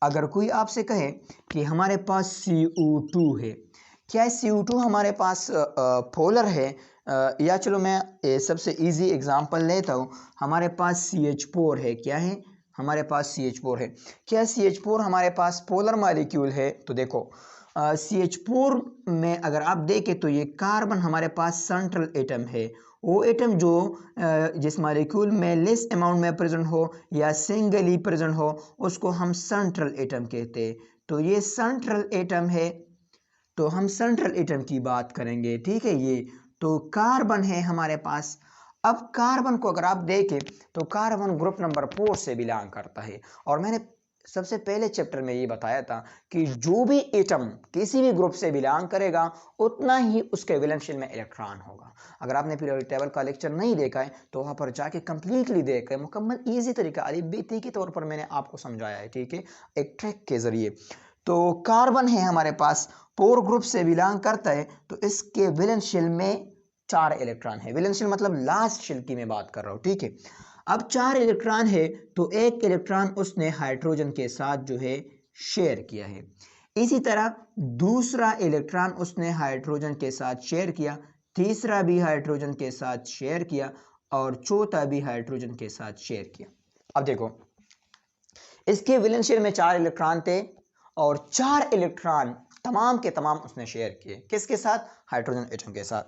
अगर कोई आपसे कहे कि हमारे पास CO2 है, क्या CO2 हमारे पास पोलर है, या चलो मैं सबसे इजी एग्जांपल लेता हूँ, हमारे पास CH4 है, क्या है हमारे पास CH4 है, क्या CH4 हमारे पास पोलर मॉलिक्यूल है? तो देखो CH4 में अगर आप देखें तो ये कार्बन हमारे पास सेंट्रल एटम है, वो एटम जो जिस मॉलिक्यूल में लेस अमाउंट में प्रेजेंट हो या सिंगली प्रेजेंट हो उसको हम सेंट्रल एटम कहते हैं। तो ये सेंट्रल एटम है, तो हम सेंट्रल एटम की बात करेंगे, ठीक है। ये तो कार्बन है हमारे पास। अब कार्बन को अगर आप देखें तो कार्बन ग्रुप नंबर 4 से बिलोंग करता है, और मैंने सबसे पहले चैप्टर में ये बताया था कि जो भी एटम किसी भी ग्रुप से बिलोंग करेगा उतना ही उसके वैलेंस शेल में इलेक्ट्रॉन होगा। अगर आपने पीरियोडिक टेबल का लेक्चर नहीं देखा है तो वहां पर जाके कंप्लीटली देखकर मुकम्मल इजी तरीका अली-बी-ती के तौर पर मैंने आपको समझाया है, ठीक है, एक ट्रिक के जरिए। तो कार्बन है हमारे पास, पोर ग्रुप से बिलोंग करता है, तो इसके वैलेंस शेल में 4 इलेक्ट्रॉन है। वैलेंस शेल मतलब लास्ट शेल की मैं बात कर रहा हूँ, ठीक है। अब 4 इलेक्ट्रॉन है तो एक इलेक्ट्रॉन उसने हाइड्रोजन के साथ जो है शेयर किया है, इसी तरह दूसरा इलेक्ट्रॉन उसने हाइड्रोजन के साथ शेयर किया, तीसरा भी हाइड्रोजन के साथ शेयर किया, और चौथा भी हाइड्रोजन के साथ शेयर किया। अब देखो इसके वैलेंस शेल में 4 इलेक्ट्रॉन थे और 4 इलेक्ट्रॉन तमाम के तमाम उसने शेयर किए, किसके साथ? हाइड्रोजन एटम के साथ।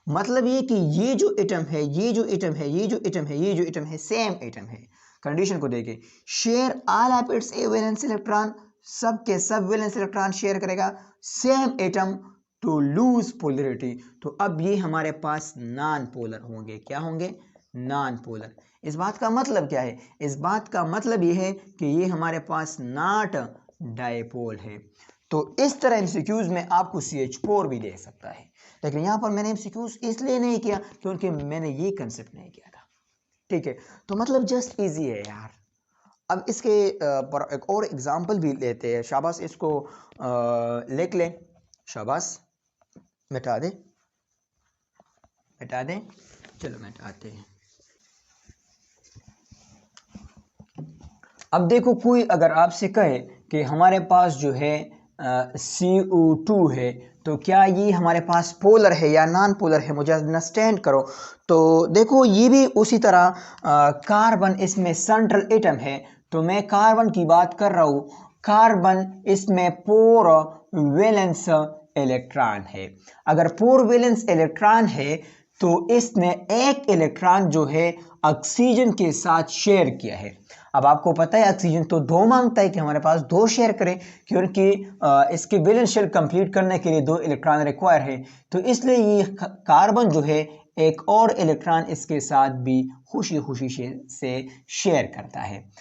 मतलब ये कि ये जो एटम है, ये जो एटम है, ये जो एटम है, ये जो एटम है, सेम एटम है। कंडीशन को देखें, share all of its valence electron, सब के सब वैलेंस इलेक्ट्रॉन शेयर करेगा, same atom, to lose polarity. तो अब ये हमारे पास नॉन पोलर होंगे, क्या होंगे? Non polar. इस बात का मतलब क्या है? इस बात का मतलब ये है कि ये हमारे पास नॉट डायपोल है। तो इस तरह एमसीक्यूज में आपको CH4 भी दे सकता है, लेकिन यहां पर मैंने एमसीक्यूज इसलिए नहीं किया क्योंकि मैंने ये कंसेप्ट नहीं किया था, ठीक है। तो मतलब जस्ट इजी है यार। अब इसके पर एक और एग्जांपल भी लेते हैं, शाबाश इसको लिख लें, शाबाश मिटा दें, मिटा दें, चलो मिटाते हैं। अब देखो कोई अगर आपसे कहे कि हमारे पास जो है CO2 है, तो क्या ये हमारे पास पोलर है या नॉन पोलर है, मुझे अंडरस्टैंड करो। तो देखो ये भी उसी तरह कार्बन इसमें सेंट्रल एटम है, तो मैं कार्बन की बात कर रहा हूँ। कार्बन इसमें 4 वैलेंस इलेक्ट्रॉन है। अगर 4 वैलेंस इलेक्ट्रॉन है तो इसने एक इलेक्ट्रॉन जो है ऑक्सीजन के साथ शेयर किया है। अब आपको पता है ऑक्सीजन तो 2 मांगता है कि हमारे पास 2 शेयर करें, क्योंकि इसके वैलेंस शेल कंप्लीट करने के लिए 2 इलेक्ट्रॉन रिक्वायर है। तो इसलिए ये कार्बन जो है एक और इलेक्ट्रॉन इसके साथ भी खुशी खुशी से शेयर करता है।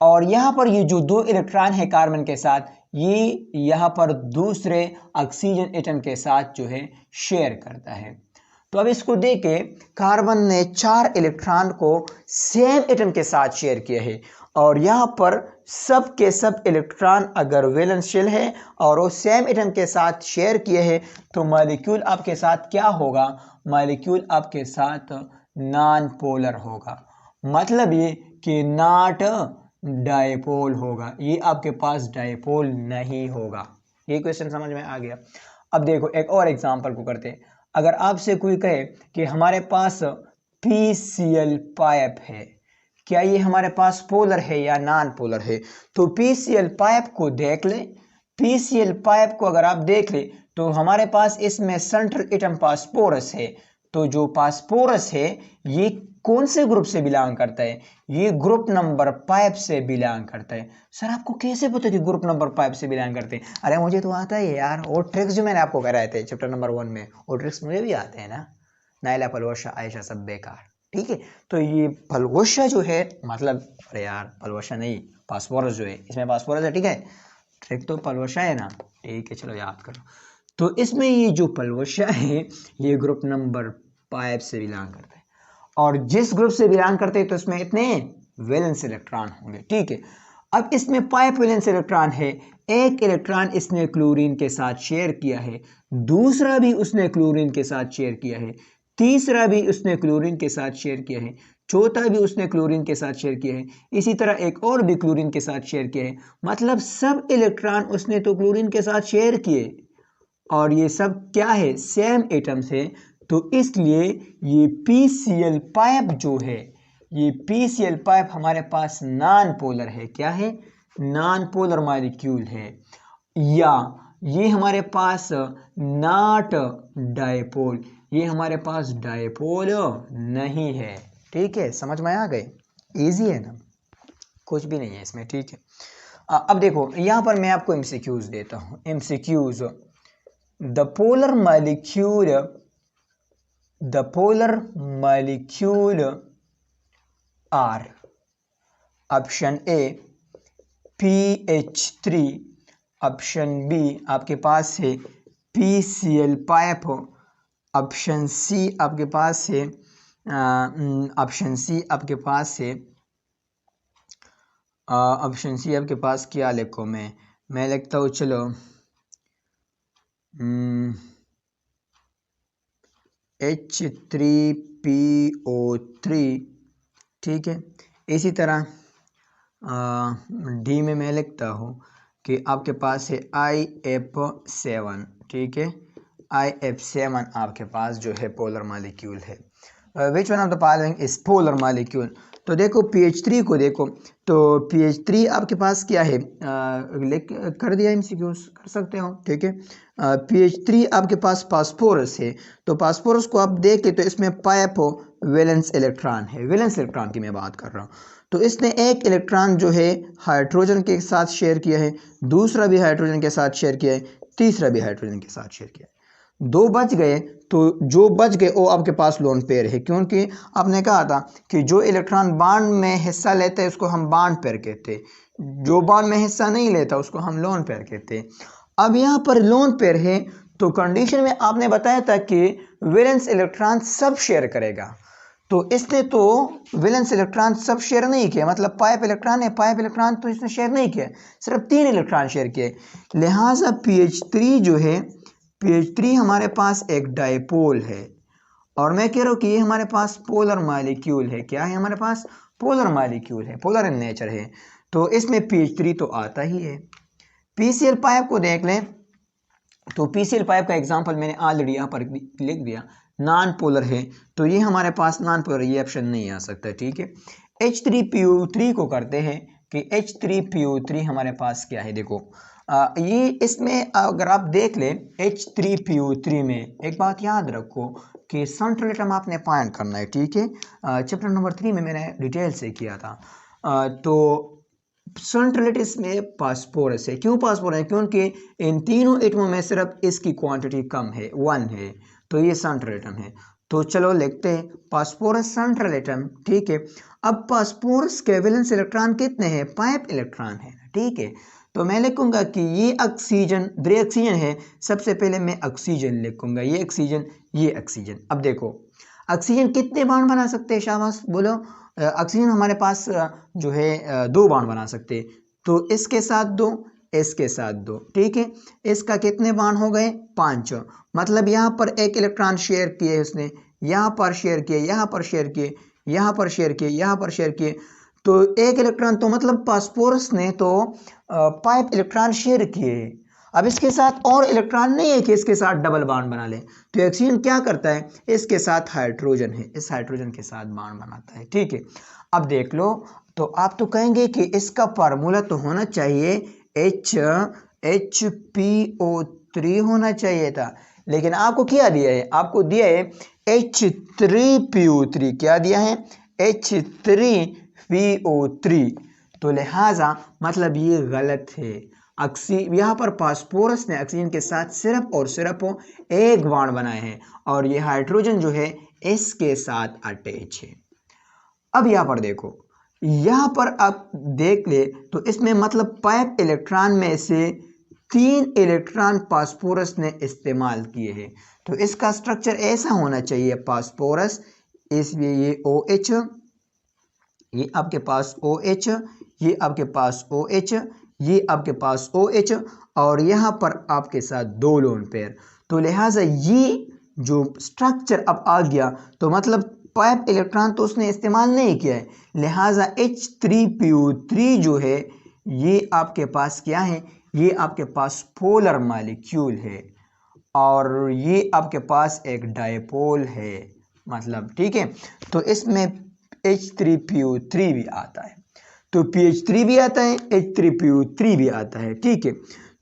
और यहाँ पर ये जो 2 इलेक्ट्रॉन है कार्बन के साथ, ये यहाँ पर दूसरे ऑक्सीजन एटम के साथ जो है शेयर करता है। तो अब इसको देखे, कार्बन ने 4 इलेक्ट्रॉन को सेम एटम के साथ शेयर किया है, और यहाँ पर सब के सब इलेक्ट्रॉन अगर वैलेंस शेल है और वो सेम एटम के साथ शेयर किए हैं, तो मॉलिक्यूल आपके साथ क्या होगा? मॉलिक्यूल आपके साथ नॉन पोलर होगा, मतलब ये कि नॉट डायपोल होगा, ये आपके पास डायपोल नहीं होगा। ये क्वेश्चन समझ में आ गया। अब देखो एक और एग्जांपल को करते हैं। अगर आपसे कोई कहे कि हमारे पास PCl पाइप है, क्या ये हमारे पास पोलर है या नॉन पोलर है? तो PCl पाइप को देख ले। PCl पाइप को अगर आप देख ले तो हमारे पास इसमें सेंट्रल एटम फास्फोरस है। तो जो फास्फोरस है ये कौन से ग्रुप से बिलोंग करता है? ये ग्रुप नंबर 5 से बिलोंग करता है। सर आपको कैसे पता कि ग्रुप नंबर 5 से बिलोंग करते हैं? अरे मुझे तो आता है यार, वो ट्रिक्स जो मैंने आपको कराए थे चैप्टर नंबर 1 में, वो ट्रिक्स मुझे भी आते हैं ना। नाइला पलवशा आयशा सब बेकार, ठीक है। तो ये पलवशा जो है, मतलब अरे यार पलवशा नहीं, फास्फोरस जो है, इसमें फास्फोरस है, ठीक है। ट्रिक तो पलवशा है ना, ठीक है, चलो याद करो। तो इसमें ये जो पलवशा है ये ग्रुप नंबर 5 से बिलोंग करता है, और जिस ग्रुप से बिलोंग करते हैं तो इसमें इतने वैलेंस इलेक्ट्रॉन होंगे, ठीक है। अब इसमें 5 वैलेंस इलेक्ट्रॉन है, एक इलेक्ट्रॉन इसने क्लोरीन के साथ शेयर किया है, दूसरा भी उसने क्लोरीन के साथ शेयर किया है, तीसरा भी उसने क्लोरीन के साथ शेयर किया है, चौथा भी उसने क्लोरीन के साथ शेयर किया है, इसी तरह एक और भी क्लोरीन के साथ शेयर किया है। मतलब सब इलेक्ट्रॉन उसने तो क्लोरीन के साथ शेयर किए, और ये सब क्या है? सेम एटम्स है। तो इसलिए ये PCl पाइप जो है, ये PCl पाइप हमारे पास नॉन पोलर है। क्या है? नॉन पोलर मॉलिक्यूल है, या ये हमारे पास नॉट डायपोल, ये हमारे पास डायपोल नहीं है, ठीक है। समझ में आ गए? इजी है ना, कुछ भी नहीं है इसमें, ठीक है। अब देखो यहाँ पर मैं आपको MCQs देता हूँ। MCQs, the polar molecule are option A PH3, option B आपके पास है PCl पाइप, ऑप्शन C आपके पास है ऑप्शन सी आपके पास क्या लिखो? मैं लिखता हूँ, चलो H3PO3, ठीक है। इसी तरह डी में मैं लिखता हूँ कि आपके पास है IF7, ठीक है। IF7 आपके पास जो है पोलर मॉलिक्यूल है। विच one of the following is polar molecule? तो देखो PH3 को देखो, तो PH3 आपके पास क्या है? कर दिया MCQs, कर सकते हो, ठीक है। PH3 आपके पास फास्फोरस है, तो फास्फोरस को आप देख ले तो इसमें 5 वैलेंस इलेक्ट्रॉन है, वैलेंस इलेक्ट्रॉन की मैं बात कर रहा हूँ। तो इसने एक इलेक्ट्रॉन जो है हाइड्रोजन के साथ शेयर किया है, दूसरा भी हाइड्रोजन के साथ शेयर किया है, तीसरा भी हाइड्रोजन के साथ शेयर किया है। 2 बच गए, तो जो बच गए वो आपके पास लोन पेयर है, क्योंकि आपने कहा था कि जो इलेक्ट्रॉन बॉन्ड में हिस्सा लेते हैं उसको हम बॉन्ड पेयर कहते हैं, जो बॉन्ड में हिस्सा नहीं लेता उसको हम लोन पेयर कहते हैं। अब यहाँ पर लोन पेयर है, तो कंडीशन में आपने बताया था कि वैलेंस इलेक्ट्रॉन सब शेयर करेगा, तो इसने तो वैलेंस इलेक्ट्रॉन सब शेयर नहीं किया, मतलब 5 इलेक्ट्रॉन है, 5 इलेक्ट्रॉन तो इसने शेयर नहीं किया, सिर्फ 3 इलेक्ट्रॉन शेयर किए। लिहाजा PH3 जो है, PH3 हमारे पास एक डायपोल है, और मैं कह रहा हूँ कि ये हमारे पास पोलर मॉलिक्यूल है। क्या है? हमारे पास पोलर मॉलिक्यूल है, पोलर इन नेचर है। तो इसमें PH3 तो आता ही है। PCl पाइप को देख लें तो PCl पाइप का एग्जांपल मैंने ऑलरेडी यहाँ पर लिख दिया, नॉन पोलर है तो ये हमारे पास नॉन पोलर, ये ऑप्शन नहीं आ सकता, ठीक है। H3PO3 को करते हैं कि H3PO3 हमारे पास क्या है, देखो ये इसमें अगर आप देख लें H3PO3 में एक बात याद रखो कि सेंट्रल एटम आपने फाइंड करना है, ठीक है। चैप्टर नंबर 3 में मैंने डिटेल से किया था। तो सेंट्रलिटिस में फास्फोरस है। क्यों फास्फोरस है? क्योंकि इन तीनों एटमों में सिर्फ इसकी क्वांटिटी कम है, 1 है, तो ये सेंट्रल एटम है। तो चलो लिखते हैं फास्फोरस सेंट्रल एटम, ठीक है। अब फास्फोरस के वैलेंस इलेक्ट्रॉन कितने हैं? 5 इलेक्ट्रॉन है, ठीक है। तो मैं लिखूंगा कि ये ऑक्सीजन, दो ऑक्सीजन है, सबसे पहले मैं ऑक्सीजन लिखूंगा, ये ऑक्सीजन, ये ऑक्सीजन। अब देखो ऑक्सीजन कितने बॉन्ड बना सकते हैं, शाबाश बोलो। ऑक्सीजन हमारे पास जो है 2 बॉन्ड बना सकते हैं, तो इसके साथ 2, इसके साथ 2, ठीक है। इसका कितने बॉन्ड हो गए? 5। मतलब यहाँ पर एक इलेक्ट्रॉन शेयर किए उसने, यहाँ पर शेयर किए, यहाँ पर शेयर किए, यहाँ पर शेयर किए, यहाँ पर शेयर किए, तो एक इलेक्ट्रॉन, तो मतलब फास्फोरस ने तो 5 इलेक्ट्रॉन शेयर किए। अब इसके साथ और इलेक्ट्रॉन नहीं है कि इसके साथ डबल बॉन्ड बना ले, तो ऑक्सीजन क्या करता है? इसके साथ हाइड्रोजन है, इस हाइड्रोजन के साथ बॉन्ड बनाता है, ठीक है। अब देख लो, तो आप तो कहेंगे कि इसका फार्मूला तो होना चाहिए HPO3 होना चाहिए था, लेकिन आपको क्या दिया है? आपको दिया है H3PO3। क्या दिया है? H3PO3। तो लिहाजा मतलब ये गलत है। यहाँ पर फास्फोरस ने ऑक्सीजन के साथ सिर्फ और सिर्फ एक बॉन्ड बनाए हैं और ये हाइड्रोजन जो है इसके साथ अटैच है। अब यहाँ पर देखो, यहाँ पर आप देख ले तो इसमें मतलब 5 इलेक्ट्रॉन में से 3 इलेक्ट्रॉन फास्फोरस ने इस्तेमाल किए हैं, तो इसका स्ट्रक्चर ऐसा होना चाहिए फास्फोरस, इसलिए ये OH, ये आपके पास OH, ये आपके पास OH, ये आपके पास OH, और यहाँ पर आपके साथ 2 लोन पेयर। तो लिहाजा ये जो स्ट्रक्चर अब आ गया, तो मतलब 5 इलेक्ट्रॉन तो उसने इस्तेमाल नहीं किया है, लिहाजा H3PO3 जो है ये आपके पास क्या है? ये आपके पास पोलर मॉलिक्यूल है और ये आपके पास एक डायपोल है, मतलब ठीक है। तो इसमें H3PO3 भी आता है, तो PH3 भी आता है, H3PO3 भी आता है, ठीक है।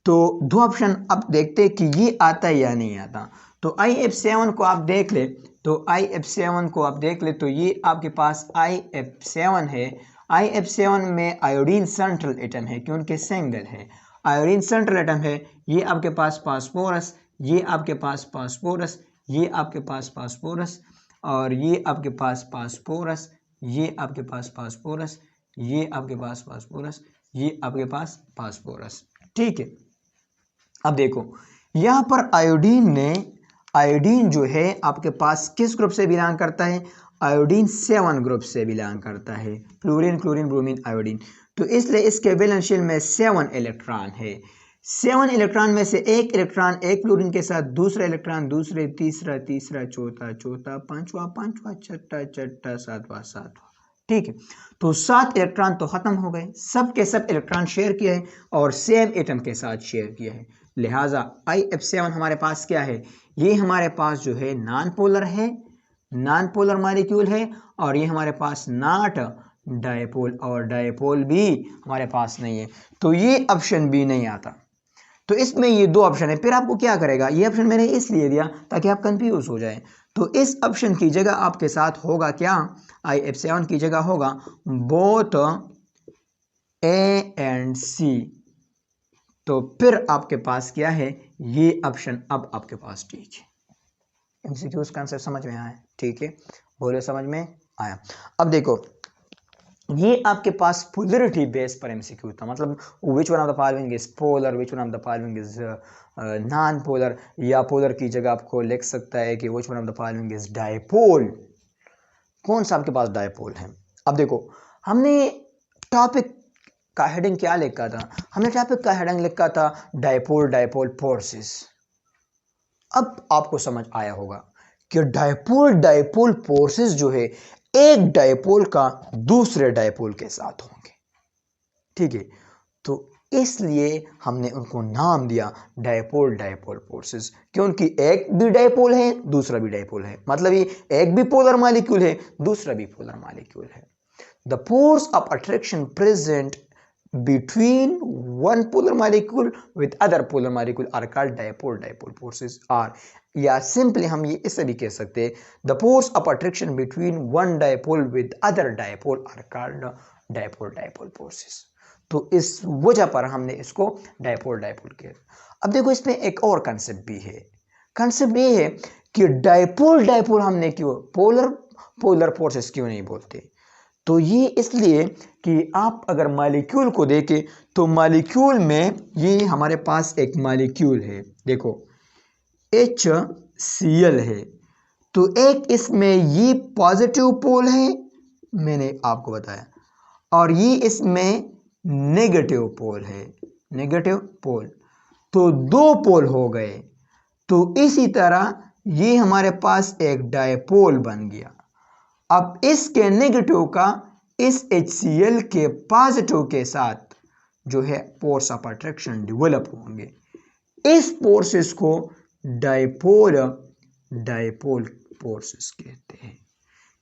तो 2 ऑप्शन अब देखते हैं कि ये आता है या नहीं आता। तो IF7 को आप देख ले, तो IF7 को आप देख ले, तो ये आपके पास IF7 है। IF7 में आयोडीन सेंट्रल एटम है क्योंकि सिंगल है, आयोडीन सेंट्रल एटम है। ये आपके पास फास्फोरस, ये आपके पास फास्फोरस, ये आपके पास फास्फोरस, और ये आपके पास फास्फोरस, ये आपके पास फास्फोरस, ये आपके पास फास्फोरस, ये आपके पास फास्फोरस, ठीक है। अब देखो यहाँ पर आयोडीन जो है आपके पास किस ग्रुप से बिलोंग करता है? आयोडीन 7 ग्रुप से बिलोंग करता है, फ्लोरीन, क्लोरीन, ब्रोमीन, आयोडीन। तो इसलिए इसके वैलेंस शेल में 7 इलेक्ट्रॉन है। 7 इलेक्ट्रॉन में से एक इलेक्ट्रॉन एक क्लोरीन के साथ, दूसरा इलेक्ट्रॉन दूसरे, तीसरा तीसरा, चौथा चौथा, पांचवा पांचवा, छठा छठा, सातवां सातवां, ठीक है। तो 7 इलेक्ट्रॉन तो खत्म हो गए, सब के सब इलेक्ट्रॉन शेयर किए हैं और सेम एटम के साथ शेयर किया है। लिहाजा IF7 हमारे पास क्या है? ये हमारे पास जो है नॉन पोलर है, नॉन पोलर मॉलिक्यूल है, और ये हमारे पास नॉट डायपोल, और डायपोल भी हमारे पास नहीं है, तो ये ऑप्शन भी नहीं आता। तो इसमें ये 2 ऑप्शन है, फिर आपको क्या करेगा? ये ऑप्शन मैंने इसलिए दिया ताकि आप कंफ्यूज हो जाएं। तो इस ऑप्शन की जगह आपके साथ होगा क्या? IF7 की जगह होगा बोथ A एंड C। तो फिर आपके पास क्या है? ये ऑप्शन अब आपके पास ठीक है। MCQs कंसेप्ट समझ में आया? ठीक है, बोले समझ में आया। अब देखो ये आपके पास पोलरिटी बेस पर MCQ था, मतलब विच one of the following is polar, which one of the following is non polar, या पोलर की जगह आपको लिख सकता है कि which one of the following is dipole. कौन सा आपके पास डायपोल है? अब देखो हमने टॉपिक का हेडिंग क्या लिखा था? हमने टॉपिक का हेडिंग लिखा था डायपोल, डायपोल फोर्सेस। अब आपको समझ आया होगा कि डायपोल, डायपोल फोर्सेस जो है एक डायपोल का दूसरे डायपोल के साथ होंगे, ठीक है। तो इसलिए हमने उनको नाम दिया डायपोल डायपोल फोर्सेस, क्योंकि एक भी डायपोल है दूसरा भी डायपोल है, मतलब ये एक भी पोलर मॉलिक्यूल है दूसरा भी पोलर मॉलिक्यूल है। The force of attraction present between one polar molecule with other polar molecule are called dipole dipole forces, or या सिंपली हम ये इससे भी कह सकते हैं the force of attraction between one dipole with other dipole are called dipole dipole forces। तो इस वजह पर हमने इसको डायपोल डायपोल किया। अब देखो इसमें एक और कंसेप्ट भी है, कंसेप्ट ये है कि डायपोल डायपोल हमने क्यों पोलर पोलर फोर्सेस क्यों नहीं बोलते। तो ये इसलिए कि आप अगर मॉलिक्यूल को देखें तो मॉलिक्यूल में ये हमारे पास एक मॉलिक्यूल है, देखो HCl है, तो एक इसमें ये पॉजिटिव पोल है, मैंने आपको बताया, और ये इसमें नेगेटिव पोल है, नेगेटिव पोल, तो दो पोल हो गए। तो इसी तरह ये हमारे पास एक डायपोल बन गया। अब इसके नेगेटिव का इस HCl के पॉजिटिव के साथ जो है फोर्स ऑफ अट्रैक्शन डेवलप होंगे। इस फोर्सेस को डायपोल डायपोल फोर्सेस कहते हैं,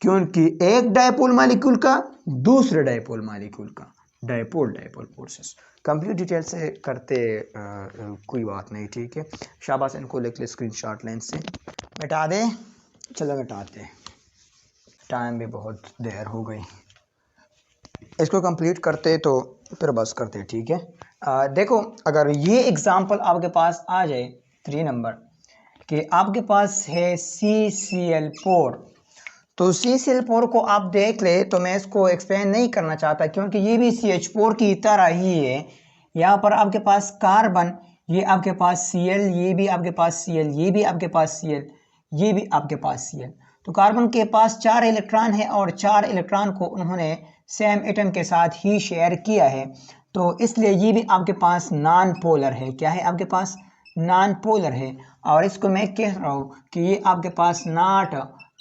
क्योंकि एक डायपोल मॉलिक्यूल का दूसरे डायपोल मॉलिक्यूल का dipole dipole forces. Complete detail से करते कोई बात नहीं, ठीक है। शाबाश, इनको लिख ले स्क्रीनशॉट लेंस से मिटा दे। चलो मिटाते, टाइम भी बहुत देर हो गई, इसको कंप्लीट करते तो फिर बस करते, ठीक है। देखो अगर ये एग्जांपल आपके पास आ जाए 3 नंबर कि आपके पास है CCl4, तो CCl4 को आप देख ले, तो मैं इसको एक्सप्लेन नहीं करना चाहता क्योंकि ये भी CH4 की तरह ही है। यहाँ पर आपके पास कार्बन, ये आपके पास Cl, ये भी आपके पास Cl, ये भी आपके पास Cl, ये भी आपके पास Cl। तो कार्बन के पास 4 इलेक्ट्रॉन है और 4 इलेक्ट्रॉन को उन्होंने सेम एटम के साथ ही शेयर किया है, तो इसलिए ये भी आपके पास नॉन पोलर है। क्या है आपके पास? नॉन पोलर है। और इसको मैं कह रहा हूँ कि ये आपके पास नॉट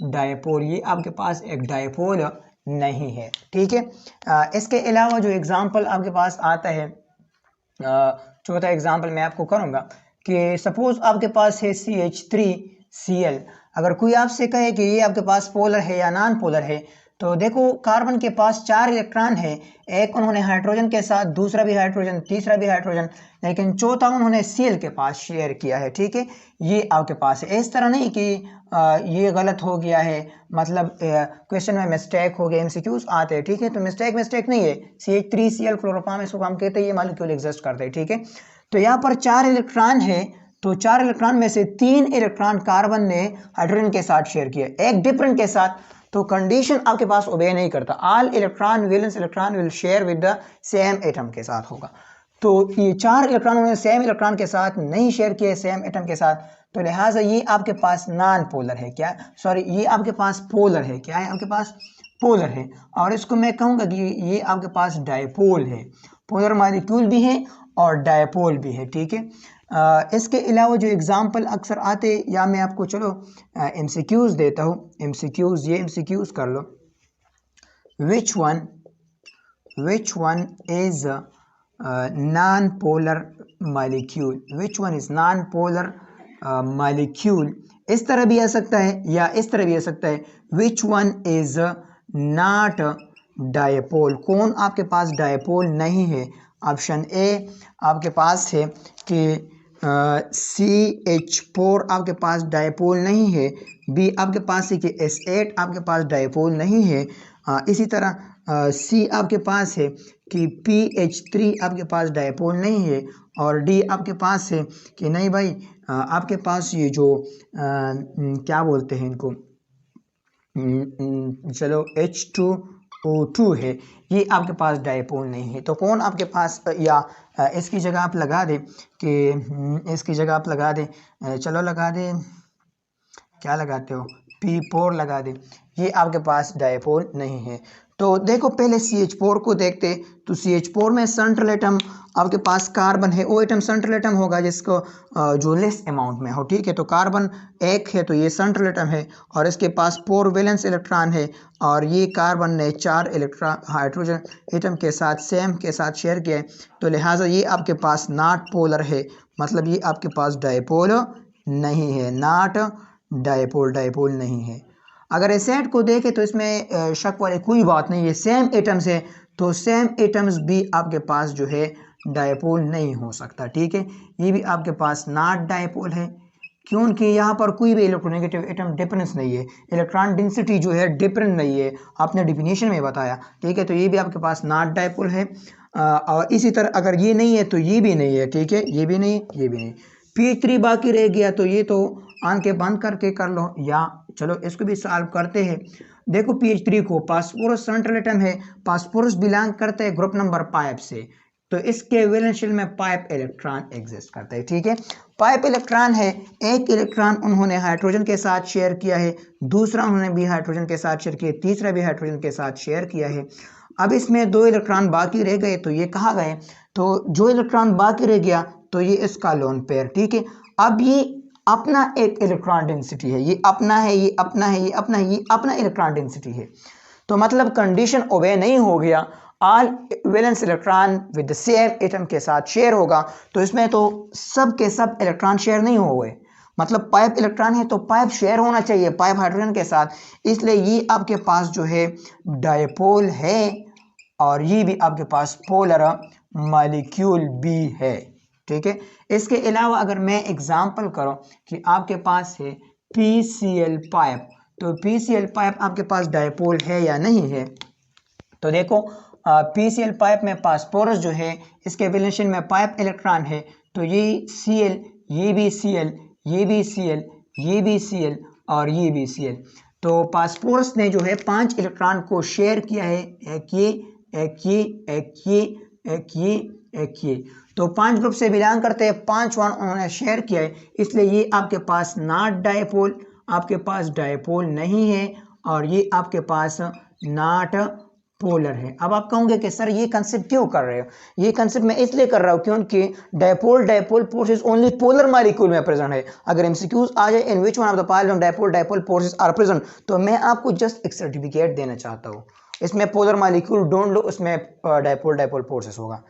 डायपोल, ये आपके पास एक डायपोल नहीं है, ठीक है। इसके अलावा जो एग्जांपल आपके पास आता है, चौथा एग्जांपल मैं आपको करूँगा कि सपोज आपके पास है CH3Cl। अगर कोई आपसे कहे कि ये आपके पास पोलर है या नॉन पोलर है, तो देखो कार्बन के पास 4 इलेक्ट्रॉन है, एक उन्होंने हाइड्रोजन के साथ, दूसरा भी हाइड्रोजन, तीसरा भी हाइड्रोजन, लेकिन चौथा उन्होंने Cl के पास शेयर किया है, ठीक है। ये आपके पास है। इस तरह नहीं कि ये गलत हो गया है, मतलब क्वेश्चन में मिस्टेक हो गया, MCQs आते हैं, ठीक है। तो मिस्टेक नहीं है, CH3Cl क्लोरोफॉर्म इसको हम कहते हैं, ये मॉलिक्यूल एग्जिस्ट करते हैं, ठीक है। तो यहाँ पर 4 इलेक्ट्रॉन है, तो 4 इलेक्ट्रॉन में से 3 इलेक्ट्रॉन कार्बन ने हाइड्रोजन के साथ शेयर किया, एक डिफरेंट के साथ, तो कंडीशन आपके पास ओबे नहीं करता। All electron valence electron will share with the same atom के साथ होगा। तो ये 4 इलेक्ट्रॉन उन्होंने सेम इलेक्ट्रॉन के साथ नहीं शेयर किए, सेम एटम के साथ, तो लिहाजा ये आपके पास नॉन पोलर है। क्या? सॉरी, ये आपके पास पोलर है। क्या है आपके पास? पोलर है। और इसको मैं कहूँगा कि ये आपके पास डायपोल है, पोलर मॉलिक्यूल भी है और डायपोल भी है, ठीक है। इसके अलावा जो एग्जाम्पल अक्सर आते, या मैं आपको चलो MCQs देता हूँ, MCQs, ये MCQs कर लो। Which one is non polar molecule, which one is non polar molecule. इस तरह भी आ सकता है या इस तरह भी आ सकता है, विच वन इज नॉट डायपोल, कौन आपके पास डायपोल नहीं है। ऑप्शन ए आपके पास है कि CH4 आपके पास डायपोल नहीं है, बी आपके पास है कि S8 आपके पास डायपोल नहीं है, इसी तरह सी आपके पास है कि PH3 आपके पास डायपोल नहीं है, और डी आपके पास है कि नहीं भाई आपके पास ये जो क्या बोलते हैं इनको, चलो H2O2 है, ये आपके पास डायपोल नहीं है। तो कौन आपके पास, या इसकी जगह आप लगा दें कि इसकी जगह आप लगा दें, चलो लगा दें, क्या लगाते हो, P4 लगा दें। ये आपके पास डायपोल नहीं है। तो देखो पहले CH4 को देखते, तो CH4 में सेंट्रल एटम आपके पास कार्बन है, वो एटम सेंट्रल एटम होगा जिसको जो लेस अमाउंट में हो, ठीक है। तो कार्बन एक है तो ये सेंट्रल एटम है और इसके पास 4 वैलेंस इलेक्ट्रॉन है और ये कार्बन ने 4 इलेक्ट्रॉन हाइड्रोजन एटम के साथ सेम के साथ शेयर किया है, तो लिहाजा ये आपके पास नॉट पोलर है, मतलब ये आपके पास डायपोल नहीं है, नॉट डायपोल, डायपोल नहीं है। अगर एसेट को देखें तो इसमें शक वाली कोई बात नहीं है, सेम एटम्स है तो सेम एटम्स भी आपके पास जो है डायपोल नहीं हो सकता, ठीक है। ये भी आपके पास नॉट डायपोल है क्योंकि यहाँ पर कोई भी इलेक्ट्रोनेगेटिव एटम डिफरेंस नहीं है, इलेक्ट्रॉन डेंसिटी जो है डिफरेंट नहीं है, आपने डिफिनीशन में बताया, ठीक है। तो ये भी आपके पास नॉट डायपोल है। और इसी तरह अगर ये नहीं है तो ये भी नहीं है, ठीक है, ये भी नहीं, ये भी नहीं। PH3 बाकी रह गया, तो ये तो आंखें बंद करके कर लो, या चलो इसको भी सॉल्व करते हैं। देखो PH3 को फास्फोरस सेंट्रल एटम है, फास्फोरस बिलोंग करते हैं ग्रुप नंबर 5 से, तो इसके वैलेंस शेल में 5 इलेक्ट्रॉन एग्जिस्ट करते हैं, ठीक है। 5 इलेक्ट्रॉन है, एक इलेक्ट्रॉन उन्होंने हाइड्रोजन के साथ शेयर किया है, दूसरा उन्होंने भी हाइड्रोजन के साथ शेयर किया, तीसरा भी हाइड्रोजन के साथ शेयर किया है। अब इसमें 2 इलेक्ट्रॉन बाकी रह गए, तो ये कहाँ गए, तो जो इलेक्ट्रॉन बाकी रह गया तो ये इसका लोन पेयर, ठीक है। अब ये अपना एक इलेक्ट्रॉन डेंसिटी है, ये अपना है, ये अपना है, ये अपना है, ये अपना इलेक्ट्रॉन डेंसिटी है, तो मतलब कंडीशन ओबे नहीं हो गया, all valence electron with the same atom के साथ शेयर होगा, तो इसमें तो सब के सब इलेक्ट्रॉन शेयर नहीं हो गए, मतलब 5 इलेक्ट्रॉन है तो 5 शेयर होना चाहिए 5 हाइड्रोजन के साथ, इसलिए ये आपके पास जो है डायपोल है और ये भी आपके पास पोलर मॉलिक्यूल भी है, ठीक है। इसके अलावा अगर मैं एग्जांपल करूं कि आपके पास है PCl पाइप, तो PCl पाइप आपके पास डायपोल है या नहीं है, तो देखो PCl पाइप में फास्फोरस जो है इसके वैलेंस शेल में 5 इलेक्ट्रॉन है, तो ये Cl, ये भी Cl, ये भी Cl, ये भी Cl और ये भी Cl, तो फास्फोरस ने जो है 5 इलेक्ट्रॉन को शेयर किया है, एक ये, एक ये, एक ये, एक ये, एक ये, तो 5 ग्रुप से बिलोंग करते हैं, 5 वन उन्होंने शेयर किया है, इसलिए ये आपके पास नॉट डायपोल, आपके पास डायपोल नहीं है और ये आपके पास नॉट पोलर है। अब आप कहोगे कि सर ये कंसेप्ट क्यों कर रहे हो, ये कंसेप्ट मैं इसलिए कर रहा हूँ क्योंकि dipole dipole forces only polar molecule में प्रेजेंट है। अगर एमसीक्यूज आ जाए in which one of the following dipole dipole forces are present, तो मैं आपको जस्ट एक सर्टिफिकेट देना चाहता हूँ, इसमें पोलर मॉलिक्यूल ढूंढ लो, उसमें डायपोल डायपोल फोर्सेस होगा,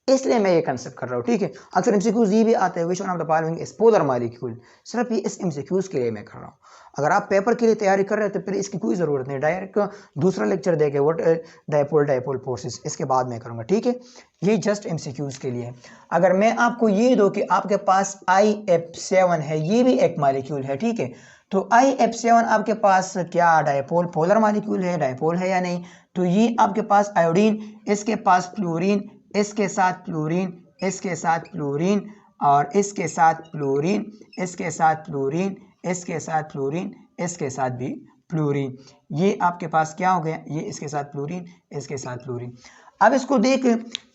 इसलिए मैं ये कंसेप्ट कर रहा हूँ, ठीक है। अक्सर एमसीक्यूज ये भी आते हैं विच one of the following is polar molecule, सिर्फ ये इस एमसीक्यूज के लिए मैं कर रहा हूँ। अगर आप पेपर के लिए तैयारी कर रहे हैं तो फिर इसकी कोई ज़रूरत नहीं, डायरेक्ट दूसरा लेक्चर देके व्हाट डायपोल डायपोल फोर्सेस इसके बाद में करूँगा, ठीक है। ये जस्ट एमसीक्यूज के लिए है। अगर मैं आपको ये दूँ कि आपके पास IF7 है, ये भी एक मॉलिक्यूल है, ठीक है, तो IF7 आपके पास क्या डायपोल पोलर मॉलिक्यूल है, डायपोल है या नहीं, तो ये आपके पास आयोडीन, इसके पास फ्लोरीन, इसके साथ फ्लोरीन, इसके साथ फ्लोरीन और इसके साथ फ्लोरीन, इसके साथ फ्लोरीन, इसके साथ फ्लोरीन, इसके साथ भी फ्लोरीन, ये आपके पास क्या हो गया, ये इसके साथ फ्लोरीन, इसके साथ फ्लोरीन। अब इसको देख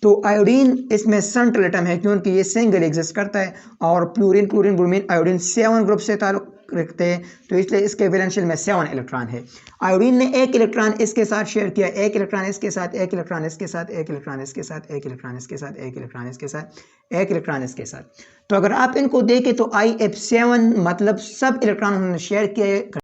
तो आयोडीन इसमें सेंट्रल एटम है क्योंकि ये सिंगल एग्जिस्ट करता है और fluorine chlorine bromine iodine 7 group से ताल्लुक रखते हैं, तो इसलिए इसके वैलेंस शेल में 7 इलेक्ट्रॉन है। आयोडीन ने एक इलेक्ट्रॉन इसके साथ शेयर किया, एक इलेक्ट्रॉन इसके साथ, एक इलेक्ट्रॉन इसके साथ, एक इलेक्ट्रॉन इसके साथ, एक इलेक्ट्रॉन इसके साथ, एक इलेक्ट्रॉन इसके साथ, एक इलेक्ट्रॉन इसके साथ। तो अगर आप इनको देखें तो IF7 मतलब सब इलेक्ट्रॉन उन्होंने शेयर किया है।